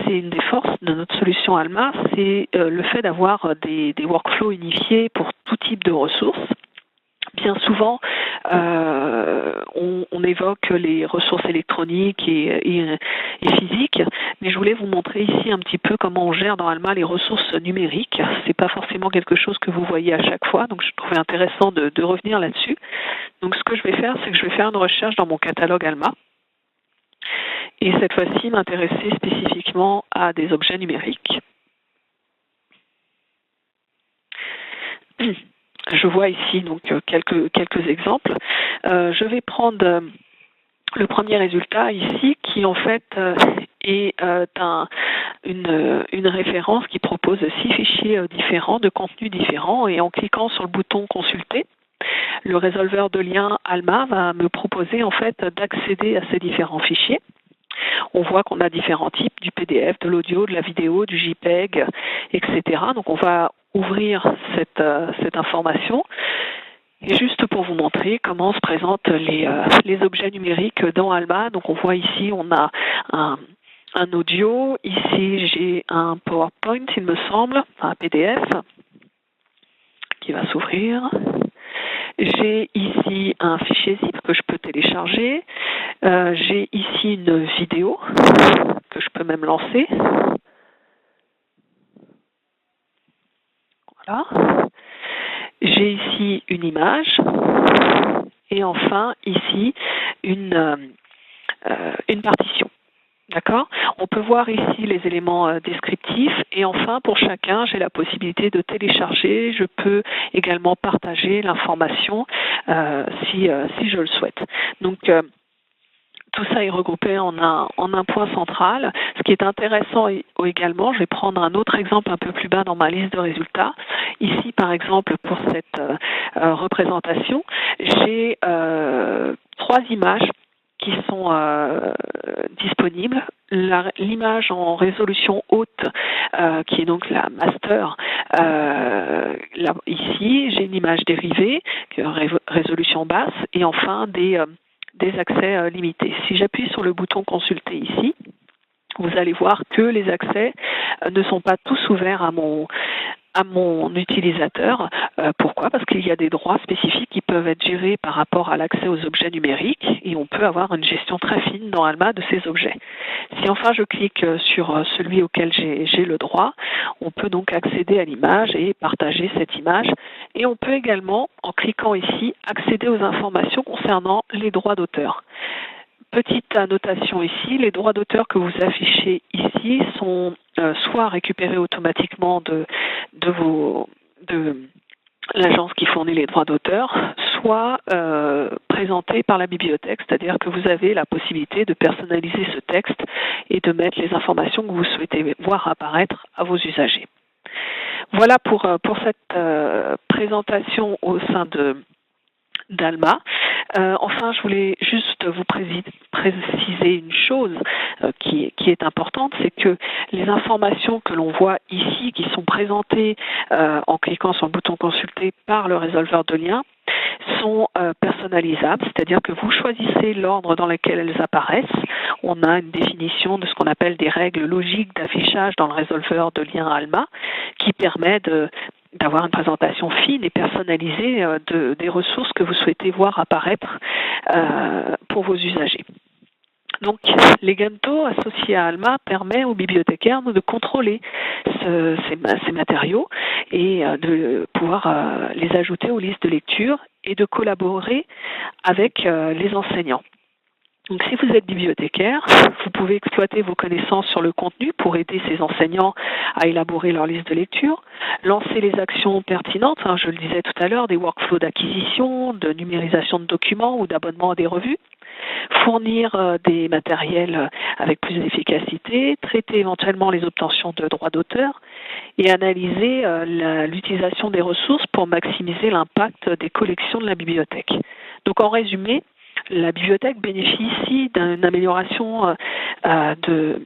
C'est une des forces de notre solution Alma, c'est le fait d'avoir des workflows unifiés pour tout type de ressources. Bien souvent, on évoque les ressources électroniques et physiques, mais je voulais vous montrer ici un petit peu comment on gère dans Alma les ressources numériques. C'est pas forcément quelque chose que vous voyez à chaque fois, donc je trouvais intéressant de revenir là-dessus. Donc ce que je vais faire, c'est que je vais faire une recherche dans mon catalogue Alma, et cette fois-ci m'intéresser spécifiquement à des objets numériques. Je vois ici donc quelques exemples. Je vais prendre le premier résultat ici, qui en fait est une référence qui propose 6 fichiers différents, de contenus différents, et en cliquant sur le bouton consulter, le résolveur de liens Alma va me proposer en fait d'accéder à ces différents fichiers. On voit qu'on a différents types, du PDF, de l'audio, de la vidéo, du JPEG, etc. Donc on va ouvrir cette information. Et juste pour vous montrer comment se présentent les objets numériques dans Alma. Donc on voit ici, on a un audio. Ici, j'ai un PowerPoint, il me semble, un PDF qui va s'ouvrir. J'ai ici un fichier zip que je peux télécharger. J'ai ici une vidéo que je peux même lancer. Voilà. J'ai ici une image et enfin ici une partition. D'accord ? On peut voir ici les éléments descriptifs et enfin pour chacun j'ai la possibilité de télécharger. Je peux également partager l'information si je le souhaite. Donc tout ça est regroupé en un point central. Ce qui est intéressant également, je vais prendre un autre exemple un peu plus bas dans ma liste de résultats. Ici, par exemple, pour cette représentation, j'ai 3 images qui sont disponibles. L'image en résolution haute, qui est donc la master, là, ici, j'ai une image dérivée, qui est en résolution basse, et enfin des accès limités. Si j'appuie sur le bouton consulter ici, vous allez voir que les accès ne sont pas tous ouverts à mon utilisateur. Pourquoi ? Parce qu'il y a des droits spécifiques qui peuvent être gérés par rapport à l'accès aux objets numériques et on peut avoir une gestion très fine dans Alma de ces objets. Si enfin je clique sur celui auquel j'ai le droit, on peut donc accéder à l'image et partager cette image. Et on peut également, en cliquant ici, accéder aux informations concernant les droits d'auteur. Petite annotation ici, les droits d'auteur que vous affichez ici sont soit récupérés automatiquement de l'agence qui fournit les droits d'auteur, soit présentés par la bibliothèque, c'est-à-dire que vous avez la possibilité de personnaliser ce texte et de mettre les informations que vous souhaitez voir apparaître à vos usagers. Voilà pour cette présentation au sein d'Alma. Enfin, je voulais juste vous préciser une chose qui est importante, c'est que les informations que l'on voit ici, qui sont présentées en cliquant sur le bouton consulter par le résolveur de liens, sont personnalisables, c'est-à-dire que vous choisissez l'ordre dans lequel elles apparaissent. On a une définition de ce qu'on appelle des règles logiques d'affichage dans le résolveur de liens Alma, qui permet d'avoir une présentation fine et personnalisée des ressources que vous souhaitez voir apparaître pour vos usagers. Donc, l'Egento associé à Alma permet aux bibliothécaires de contrôler ces matériaux et de pouvoir les ajouter aux listes de lecture et de collaborer avec les enseignants. Donc, si vous êtes bibliothécaire, vous pouvez exploiter vos connaissances sur le contenu pour aider ces enseignants à élaborer leur liste de lecture, lancer les actions pertinentes, je le disais tout à l'heure, des workflows d'acquisition, de numérisation de documents ou d'abonnement à des revues, fournir des matériels avec plus d'efficacité, traiter éventuellement les obtentions de droits d'auteur et analyser l'utilisation des ressources pour maximiser l'impact des collections de la bibliothèque. Donc, en résumé, la bibliothèque bénéficie d'une amélioration de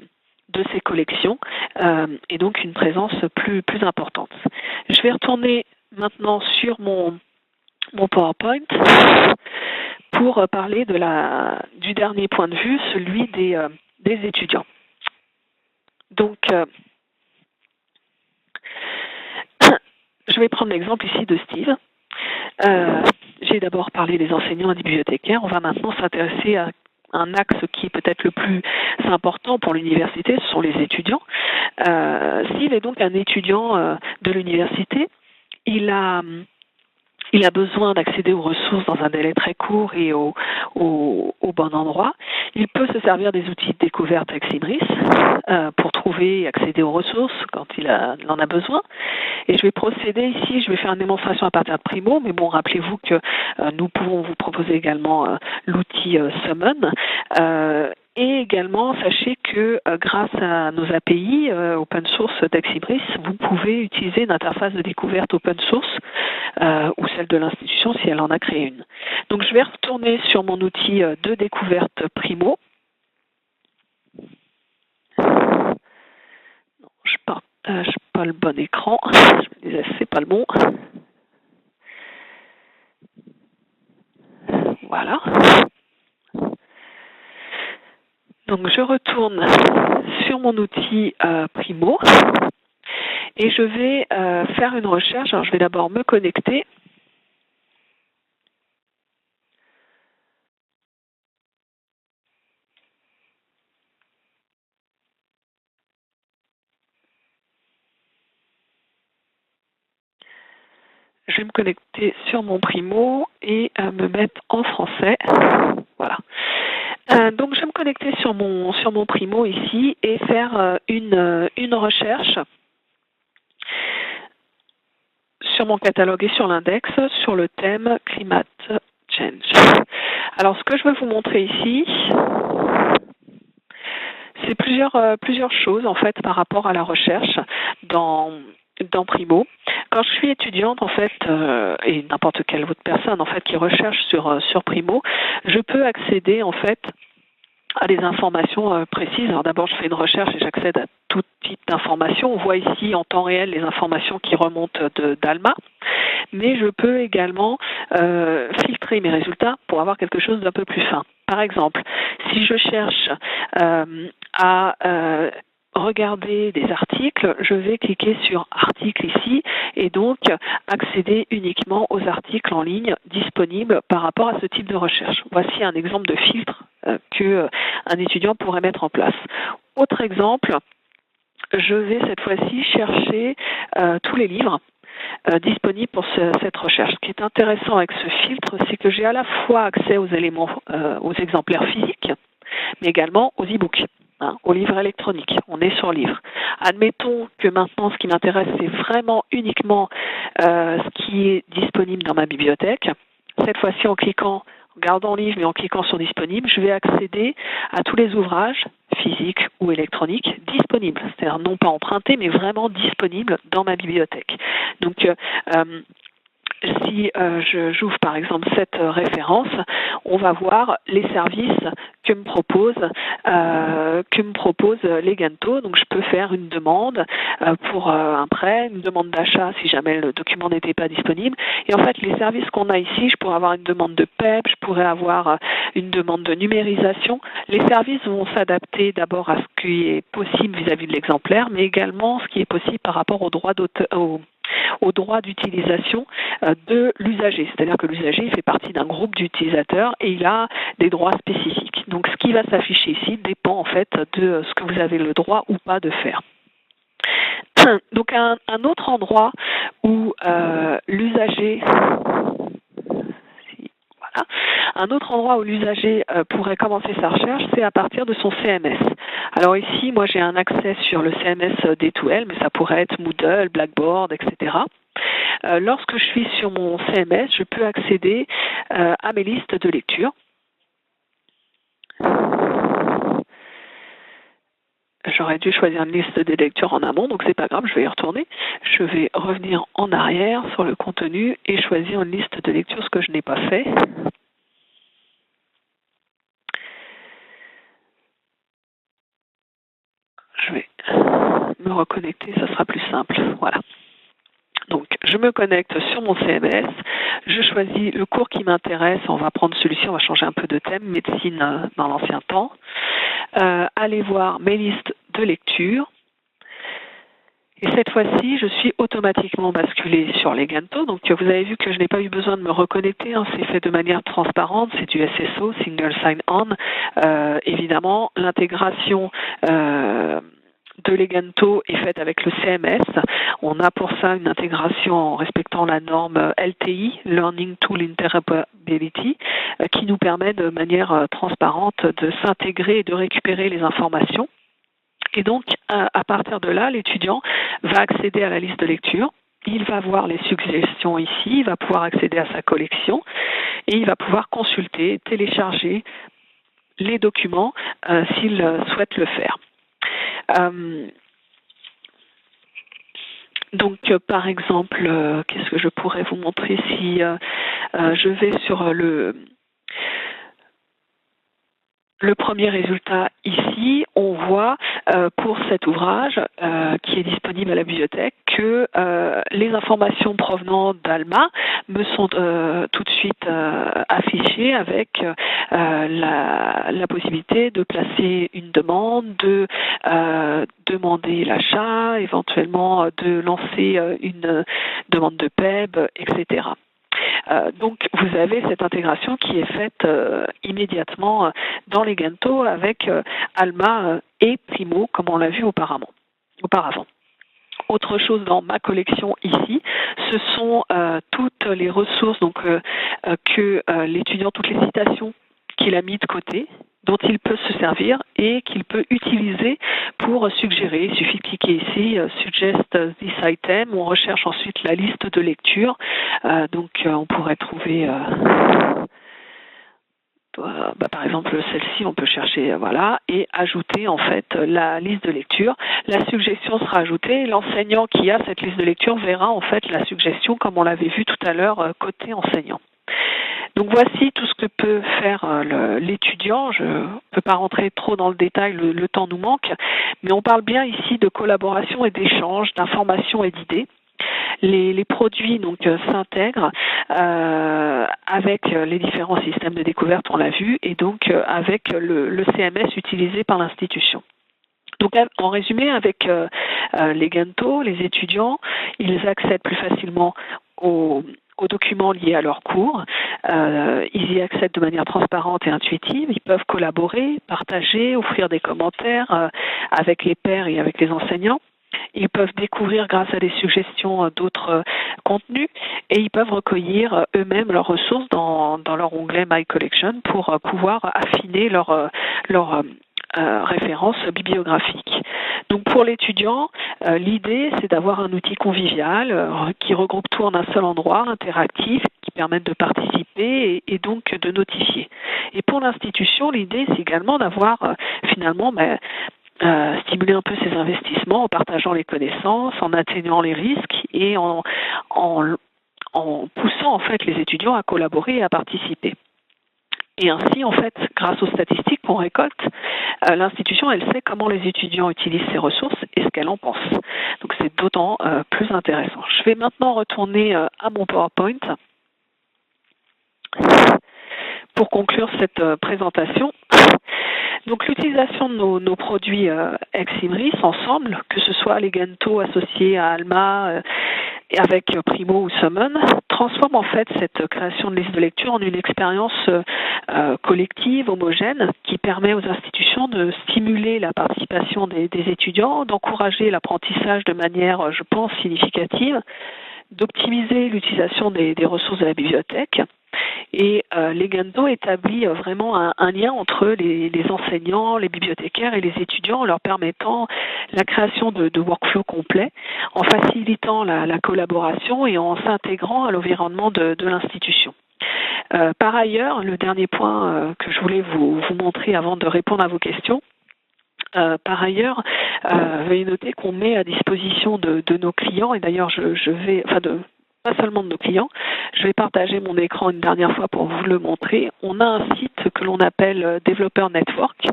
ses collections et donc une présence plus importante. Je vais retourner maintenant sur mon PowerPoint pour parler du dernier point de vue, celui des étudiants. Donc, je vais prendre l'exemple ici de Steve. J'ai d'abord parlé des enseignants et des bibliothécaires. On va maintenant s'intéresser à un axe qui est peut-être le plus important pour l'université, ce sont les étudiants. Steve est donc un étudiant de l'université. Il a besoin d'accéder aux ressources dans un délai très court et au bon endroit. Il peut se servir des outils de découverte avec Cybris pour trouver et accéder aux ressources quand il en a besoin. Et je vais procéder ici, je vais faire une démonstration à partir de Primo, mais bon, rappelez-vous que nous pouvons vous proposer également l'outil Summon. Et également, sachez que grâce à nos API open source d'Exibris, vous pouvez utiliser une interface de découverte open source ou celle de l'institution si elle en a créé une. Donc, je vais retourner sur mon outil de découverte Primo. Non, je partage pas le bon écran. Je me disais, c'est pas le bon. Voilà. Donc, je retourne sur mon outil Primo et je vais faire une recherche. Alors, je vais d'abord me connecter. Je vais me connecter sur mon Primo et me mettre en français. Voilà. Donc je vais me connecter sur mon Primo ici et faire une recherche sur mon catalogue et sur l'index sur le thème Climate Change. Alors ce que je veux vous montrer ici, c'est plusieurs choses en fait par rapport à la recherche dans Primo. Quand je suis étudiante en fait et n'importe quelle autre personne en fait qui recherche sur Primo, je peux accéder en fait à des informations précises. Alors d'abord, je fais une recherche et j'accède à tout type d'informations. On voit ici en temps réel les informations qui remontent d'Alma, mais je peux également filtrer mes résultats pour avoir quelque chose d'un peu plus fin. Par exemple, si je cherche à regarder des articles, je vais cliquer sur articles ici et donc accéder uniquement aux articles en ligne disponibles par rapport à ce type de recherche. Voici un exemple de filtre qu'un étudiant pourrait mettre en place. Autre exemple, je vais cette fois-ci chercher tous les livres disponibles pour cette recherche. Ce qui est intéressant avec ce filtre, c'est que j'ai à la fois accès aux éléments, aux exemplaires physiques, mais également aux e-books. Au livre électronique. On est sur livre. Admettons que maintenant, ce qui m'intéresse, c'est vraiment uniquement ce qui est disponible dans ma bibliothèque. Cette fois-ci, en gardant livre, mais en cliquant sur disponible, je vais accéder à tous les ouvrages physiques ou électroniques disponibles. C'est-à-dire non pas empruntés, mais vraiment disponibles dans ma bibliothèque. Donc, si j'ouvre par exemple cette référence, on va voir les services que me proposent Leganto. Donc je peux faire une demande pour un prêt, une demande d'achat si jamais le document n'était pas disponible. Et en fait, les services qu'on a ici, je pourrais avoir une demande de PEP, je pourrais avoir une demande de numérisation. Les services vont s'adapter d'abord à ce qui est possible vis-à-vis de l'exemplaire, mais également ce qui est possible par rapport au droit d'utilisation de l'usager. C'est-à-dire que l'usager fait partie d'un groupe d'utilisateurs et il a des droits spécifiques. Donc ce qui va s'afficher ici dépend en fait de ce que vous avez le droit ou pas de faire. Donc un autre endroit où l'usager pourrait commencer sa recherche, c'est à partir de son CMS. Alors ici, moi j'ai un accès sur le CMS D2L, mais ça pourrait être Moodle, Blackboard, etc. Lorsque je suis sur mon CMS, je peux accéder à mes listes de lecture. J'aurais dû choisir une liste de lecture en amont, donc c'est pas grave, je vais y retourner. Je vais revenir en arrière sur le contenu et choisir une liste de lecture, ce que je n'ai pas fait. Je vais me reconnecter, ça sera plus simple. Voilà. Donc, je me connecte sur mon CMS, je choisis le cours qui m'intéresse, on va prendre celui-ci, on va changer un peu de thème, médecine dans l'ancien temps. Allez voir mes listes de lecture. Et cette fois-ci, je suis automatiquement basculée sur Leganto. Donc, vous avez vu que je n'ai pas eu besoin de me reconnecter. C'est fait de manière transparente. C'est du SSO, Single Sign-On. Évidemment, l'intégration de Leganto est faite avec le CMS. On a pour ça une intégration en respectant la norme LTI, Learning Tool Interoperability, qui nous permet de manière transparente de s'intégrer et de récupérer les informations. Et donc, à partir de là, l'étudiant va accéder à la liste de lecture. Il va voir les suggestions ici, il va pouvoir accéder à sa collection et il va pouvoir consulter, télécharger les documents s'il souhaite le faire. Donc, par exemple, qu'est-ce que je pourrais vous montrer si je vais sur le premier résultat ici, on voit pour cet ouvrage qui est disponible à la bibliothèque que les informations provenant d'Alma me sont tout de suite affichées avec la possibilité de placer une demande, de demander l'achat, éventuellement de lancer une demande de PEB, etc. Donc, vous avez cette intégration qui est faite immédiatement dans Leganto avec Alma et Primo, comme on l'a vu auparavant. autre chose dans ma collection ici, ce sont toutes les ressources que l'étudiant, toutes les citations qu'il a mis de côté, dont il peut se servir et qu'il peut utiliser pour suggérer. Il suffit de cliquer ici, Suggest this item, on recherche ensuite la liste de lecture. On pourrait trouver, par exemple celle-ci, on peut chercher, voilà, et ajouter en fait la liste de lecture. La suggestion sera ajoutée, l'enseignant qui a cette liste de lecture verra en fait la suggestion comme on l'avait vu tout à l'heure côté enseignant. Donc voici tout ce que peut faire l'étudiant. Je ne peux pas rentrer trop dans le détail, le temps nous manque, mais on parle bien ici de collaboration et d'échange, d'informations et d'idées. Les produits s'intègrent avec les différents systèmes de découverte, on l'a vu, et donc avec le CMS utilisé par l'institution. Donc en résumé, avec Legento, les étudiants, ils accèdent plus facilement aux documents liés à leur cours, ils y accèdent de manière transparente et intuitive, ils peuvent collaborer, partager, offrir des commentaires avec les pairs et avec les enseignants. Ils peuvent découvrir grâce à des suggestions d'autres contenus et ils peuvent recueillir eux-mêmes leurs ressources dans leur onglet My Collection pour pouvoir affiner leur références bibliographiques. Donc pour l'étudiant, l'idée c'est d'avoir un outil convivial qui regroupe tout en un seul endroit, interactif, qui permette de participer et donc de notifier. Et pour l'institution, l'idée c'est également d'avoir stimuler un peu ses investissements en partageant les connaissances, en atténuant les risques et en poussant en fait les étudiants à collaborer et à participer. Et ainsi, en fait, grâce aux statistiques qu'on récolte, l'institution, elle sait comment les étudiants utilisent ces ressources et ce qu'elle en pense. Donc c'est d'autant plus intéressant. Je vais maintenant retourner à mon PowerPoint pour conclure cette présentation. Donc l'utilisation de nos produits ex-Imris ensemble, que ce soit Legento associé à Alma avec Primo ou Summon, transforme en fait cette création de liste de lecture en une expérience collective, homogène, qui permet aux institutions de stimuler la participation des étudiants, d'encourager l'apprentissage de manière, je pense, significative, d'optimiser l'utilisation des ressources de la bibliothèque. Et Legento établit vraiment un lien entre les enseignants, les bibliothécaires et les étudiants en leur permettant la création de workflows complets, en facilitant la collaboration et en s'intégrant à l'environnement de l'institution. Par ailleurs, le dernier point que je voulais vous montrer avant de répondre à vos questions, par ailleurs, veuillez noter qu'on met à disposition de nos clients, et d'ailleurs pas seulement de nos clients, je vais partager mon écran une dernière fois pour vous le montrer. On a un site que l'on appelle Developer Network,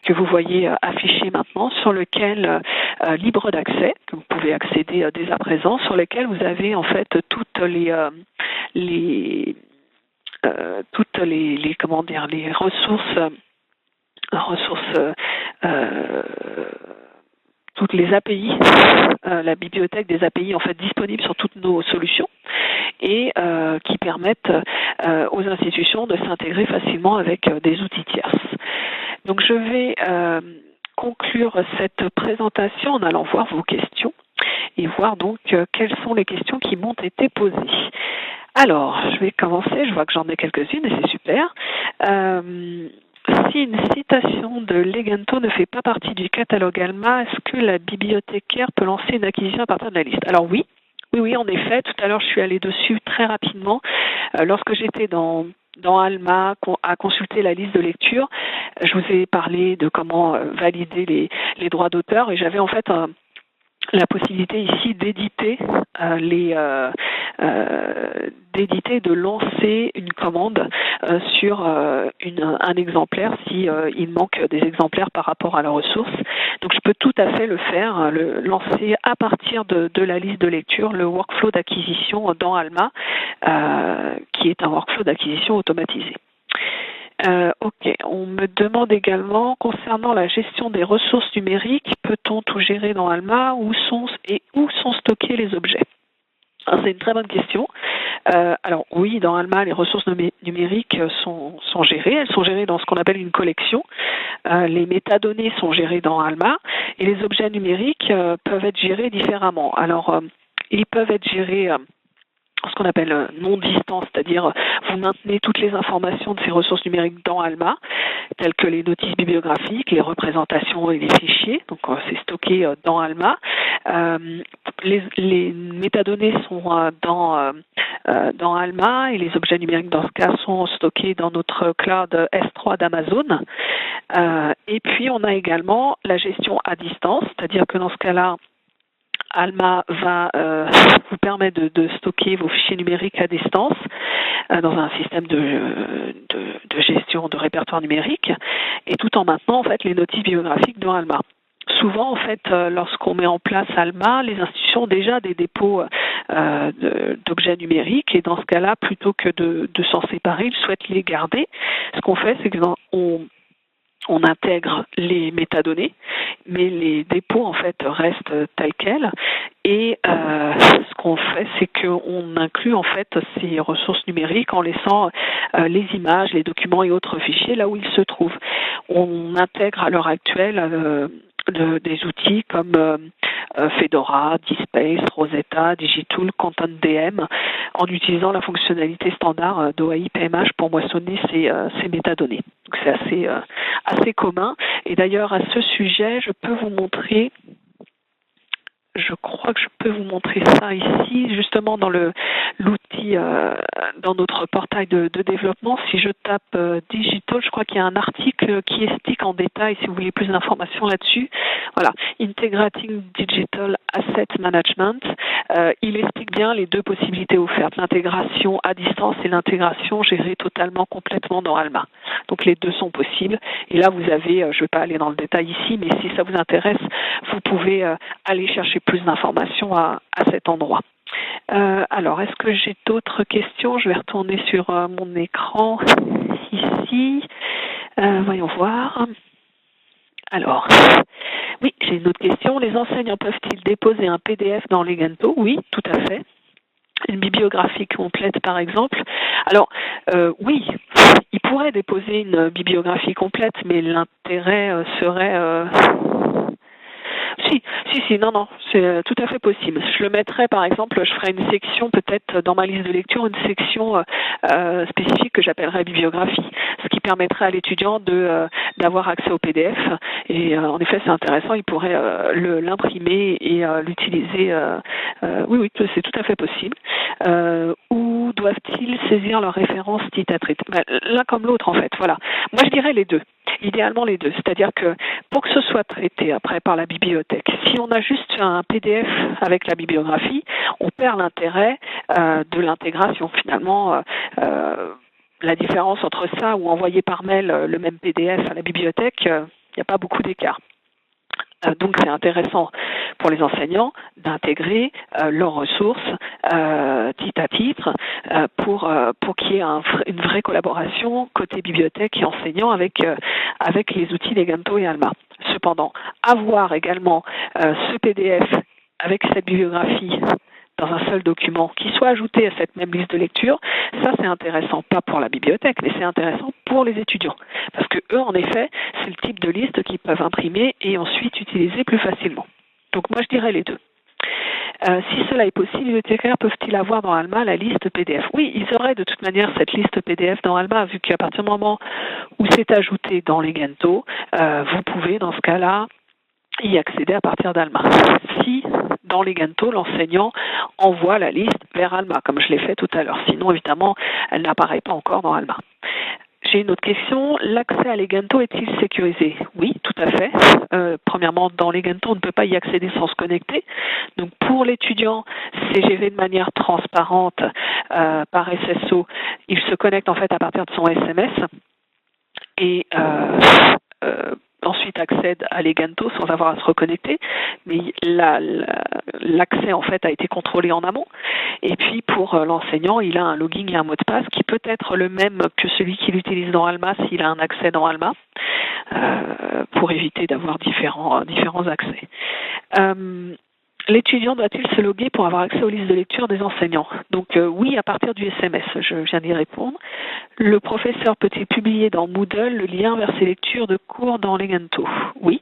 que vous voyez affiché maintenant, sur lequel, libre d'accès, que vous pouvez accéder dès à présent, sur lequel vous avez en fait toutes les toutes les API, la bibliothèque des API en fait disponible sur toutes nos solutions et qui permettent aux institutions de s'intégrer facilement avec des outils tierces. Donc je vais conclure cette présentation en allant voir vos questions et voir donc quelles sont les questions qui m'ont été posées. Alors, je vais commencer, je vois que j'en ai quelques-unes et c'est super. Si une citation de Legento ne fait pas partie du catalogue Alma, est-ce que la bibliothécaire peut lancer une acquisition à partir de la liste? Alors oui, en effet, tout à l'heure je suis allée dessus très rapidement. Lorsque j'étais dans Alma à consulter la liste de lecture, je vous ai parlé de comment valider les droits d'auteur et j'avais en fait la possibilité ici d'éditer de lancer une commande sur un exemplaire si il manque des exemplaires par rapport à la ressource. Donc je peux tout à fait le faire, lancer à partir de la liste de lecture le workflow d'acquisition dans Alma, qui est un workflow d'acquisition automatisé. Ok, on me demande également, concernant la gestion des ressources numériques, peut-on tout gérer dans Alma? Où sont stockés les objets? C'est une très bonne question. Alors oui, dans Alma, les ressources numériques sont gérées. Elles sont gérées dans ce qu'on appelle une collection. Les métadonnées sont gérées dans Alma et les objets numériques peuvent être gérés différemment. Alors, ils peuvent être gérés ce qu'on appelle non distant, c'est-à-dire vous maintenez toutes les informations de ces ressources numériques dans Alma, telles que les notices bibliographiques, les représentations et les fichiers, donc c'est stocké dans Alma. Les métadonnées sont dans Alma et les objets numériques dans ce cas sont stockés dans notre cloud S3 d'Amazon. Et puis on a également la gestion à distance, c'est-à-dire que dans ce cas-là, Alma va vous permettre de stocker vos fichiers numériques à distance dans un système de gestion de répertoire numérique et tout en maintenant en fait les notices bibliographiques dans Alma. Souvent, en fait, lorsqu'on met en place Alma, les institutions ont déjà des dépôts d'objets numériques et dans ce cas-là, plutôt que de s'en séparer, ils souhaitent les garder. Ce qu'on fait, c'est qu'on intègre les métadonnées, mais les dépôts en fait restent tels quels. Et ce qu'on fait, c'est qu'on inclut en fait ces ressources numériques en laissant les images, les documents et autres fichiers là où ils se trouvent. On intègre à l'heure actuelle des outils comme Fedora, DSpace, Rosetta, Digitool, ContentDM, en utilisant la fonctionnalité standard d'OAI PMH pour moissonner ces métadonnées. Donc c'est assez commun. Et d'ailleurs, à ce sujet, je crois que je peux vous montrer ça ici, justement dans l'outil, dans notre portail de développement. Si je tape Digital, je crois qu'il y a un article qui explique en détail, si vous voulez plus d'informations là-dessus. Voilà, Integrating Digital Asset Management. Il explique bien les deux possibilités offertes, l'intégration à distance et l'intégration gérée totalement, complètement dans Alma. Donc les deux sont possibles. Et là, vous avez, je ne vais pas aller dans le détail ici, mais si ça vous intéresse, vous pouvez aller chercher plus d'informations à cet endroit. Alors, est-ce que j'ai d'autres questions? Je vais retourner sur mon écran ici. Voyons voir. Alors, oui, j'ai une autre question. Les enseignants peuvent-ils déposer un PDF dans Legento? Oui, tout à fait. Une bibliographie complète, par exemple. Alors, oui, ils pourraient déposer une bibliographie complète, mais l'intérêt serait... Si, non, c'est tout à fait possible. Je le mettrais, par exemple, je ferais une section, peut-être dans ma liste de lecture, une section spécifique que j'appellerais bibliographie, ce qui permettrait à l'étudiant d'avoir accès au PDF. Et en effet, c'est intéressant, il pourrait l'imprimer et l'utiliser. Oui, c'est tout à fait possible. Où doivent-ils saisir leurs références titre-à-titre? L'un comme l'autre, en fait, voilà. Moi, je dirais les deux. Idéalement les deux, c'est-à-dire que pour que ce soit traité après par la bibliothèque, si on a juste un PDF avec la bibliographie, on perd l'intérêt de l'intégration. Finalement, la différence entre ça ou envoyer par mail le même PDF à la bibliothèque, il n'y a pas beaucoup d'écart. Donc c'est intéressant pour les enseignants d'intégrer leurs ressources titre à titre pour qu'il y ait une vraie collaboration côté bibliothèque et enseignant avec les outils Legento et Alma. Cependant, avoir également ce PDF avec cette bibliographie dans un seul document qui soit ajouté à cette même liste de lecture, ça c'est intéressant, pas pour la bibliothèque, mais c'est intéressant pour les étudiants. Parce que eux, en effet, c'est le type de liste qu'ils peuvent imprimer et ensuite utiliser plus facilement. Donc moi je dirais les deux. Si cela est possible, les bibliothécaires peuvent-ils avoir dans Alma la liste PDF? Oui, ils auraient de toute manière cette liste PDF dans Alma, vu qu'à partir du moment où c'est ajouté dans Legento, vous pouvez dans ce cas-là y accéder à partir d'Alma. Si dans Legento, l'enseignant envoie la liste vers Alma, comme je l'ai fait tout à l'heure. Sinon, évidemment, elle n'apparaît pas encore dans Alma. J'ai une autre question. L'accès à Legento est-il sécurisé? Oui, tout à fait. Premièrement, dans Legento, on ne peut pas y accéder sans se connecter. Donc, pour l'étudiant, c'est géré de manière transparente par SSO. Il se connecte en fait à partir de son SMS et ensuite accède à Legento sans avoir à se reconnecter, mais l'accès en fait a été contrôlé en amont. Et puis pour l'enseignant, il a un login et un mot de passe qui peut être le même que celui qu'il utilise dans Alma s'il a un accès dans Alma, pour éviter d'avoir différents accès. l'étudiant doit-il se loguer pour avoir accès aux listes de lecture des enseignants? Donc oui, à partir du SMS, je viens d'y répondre. Le professeur peut-il publier dans Moodle le lien vers ses lectures de cours dans Legento? Oui.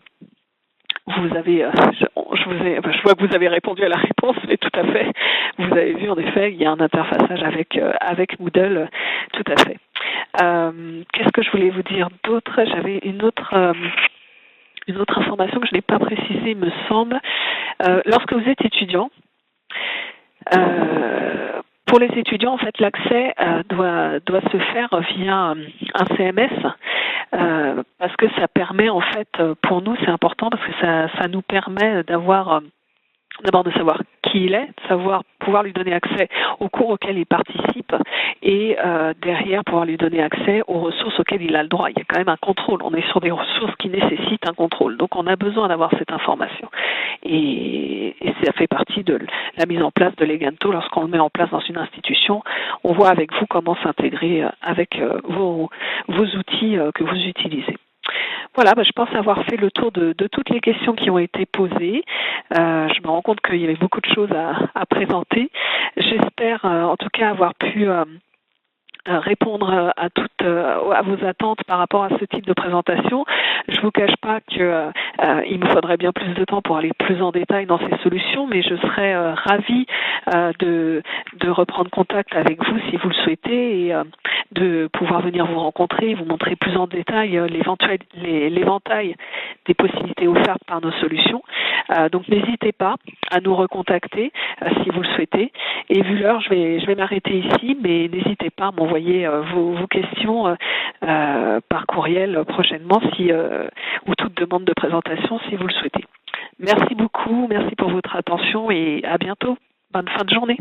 Vous avez, je vois que vous avez répondu à la réponse, mais tout à fait. Vous avez vu, en effet, il y a un interfaçage avec Moodle, tout à fait. Qu'est-ce que je voulais vous dire d'autre? J'avais une autre information que je n'ai pas précisée, me semble. Lorsque vous êtes étudiant, pour les étudiants, en fait, l'accès doit se faire via un CMS parce que ça permet, en fait, pour nous, c'est important parce que ça nous permet d'avoir d'abord de savoir qui il est, de pouvoir lui donner accès aux cours auxquels il participe et derrière pouvoir lui donner accès aux ressources auxquelles il a le droit. Il y a quand même un contrôle. On est sur des ressources qui nécessitent un contrôle. Donc on a besoin d'avoir cette information. Et ça fait partie de la mise en place de Legento. Lorsqu'on le met en place dans une institution, on voit avec vous comment s'intégrer avec vos outils que vous utilisez. Voilà, je pense avoir fait le tour de toutes les questions qui ont été posées. Je me rends compte qu'il y avait beaucoup de choses à présenter. J'espère en tout cas avoir pu répondre à vos attentes par rapport à ce type de présentation. Je vous cache pas que il me faudrait bien plus de temps pour aller plus en détail dans ces solutions, mais je serais ravie de reprendre contact avec vous si vous le souhaitez et de pouvoir venir vous rencontrer, vous montrer plus en détail l'éventail des possibilités offertes par nos solutions. Donc n'hésitez pas à nous recontacter si vous le souhaitez. Et vu l'heure, je vais m'arrêter ici, mais n'hésitez pas à m'envoyer vos questions par courriel prochainement ou toute demande de présentation si vous le souhaitez. Merci beaucoup, merci pour votre attention et à bientôt. Bonne fin de journée.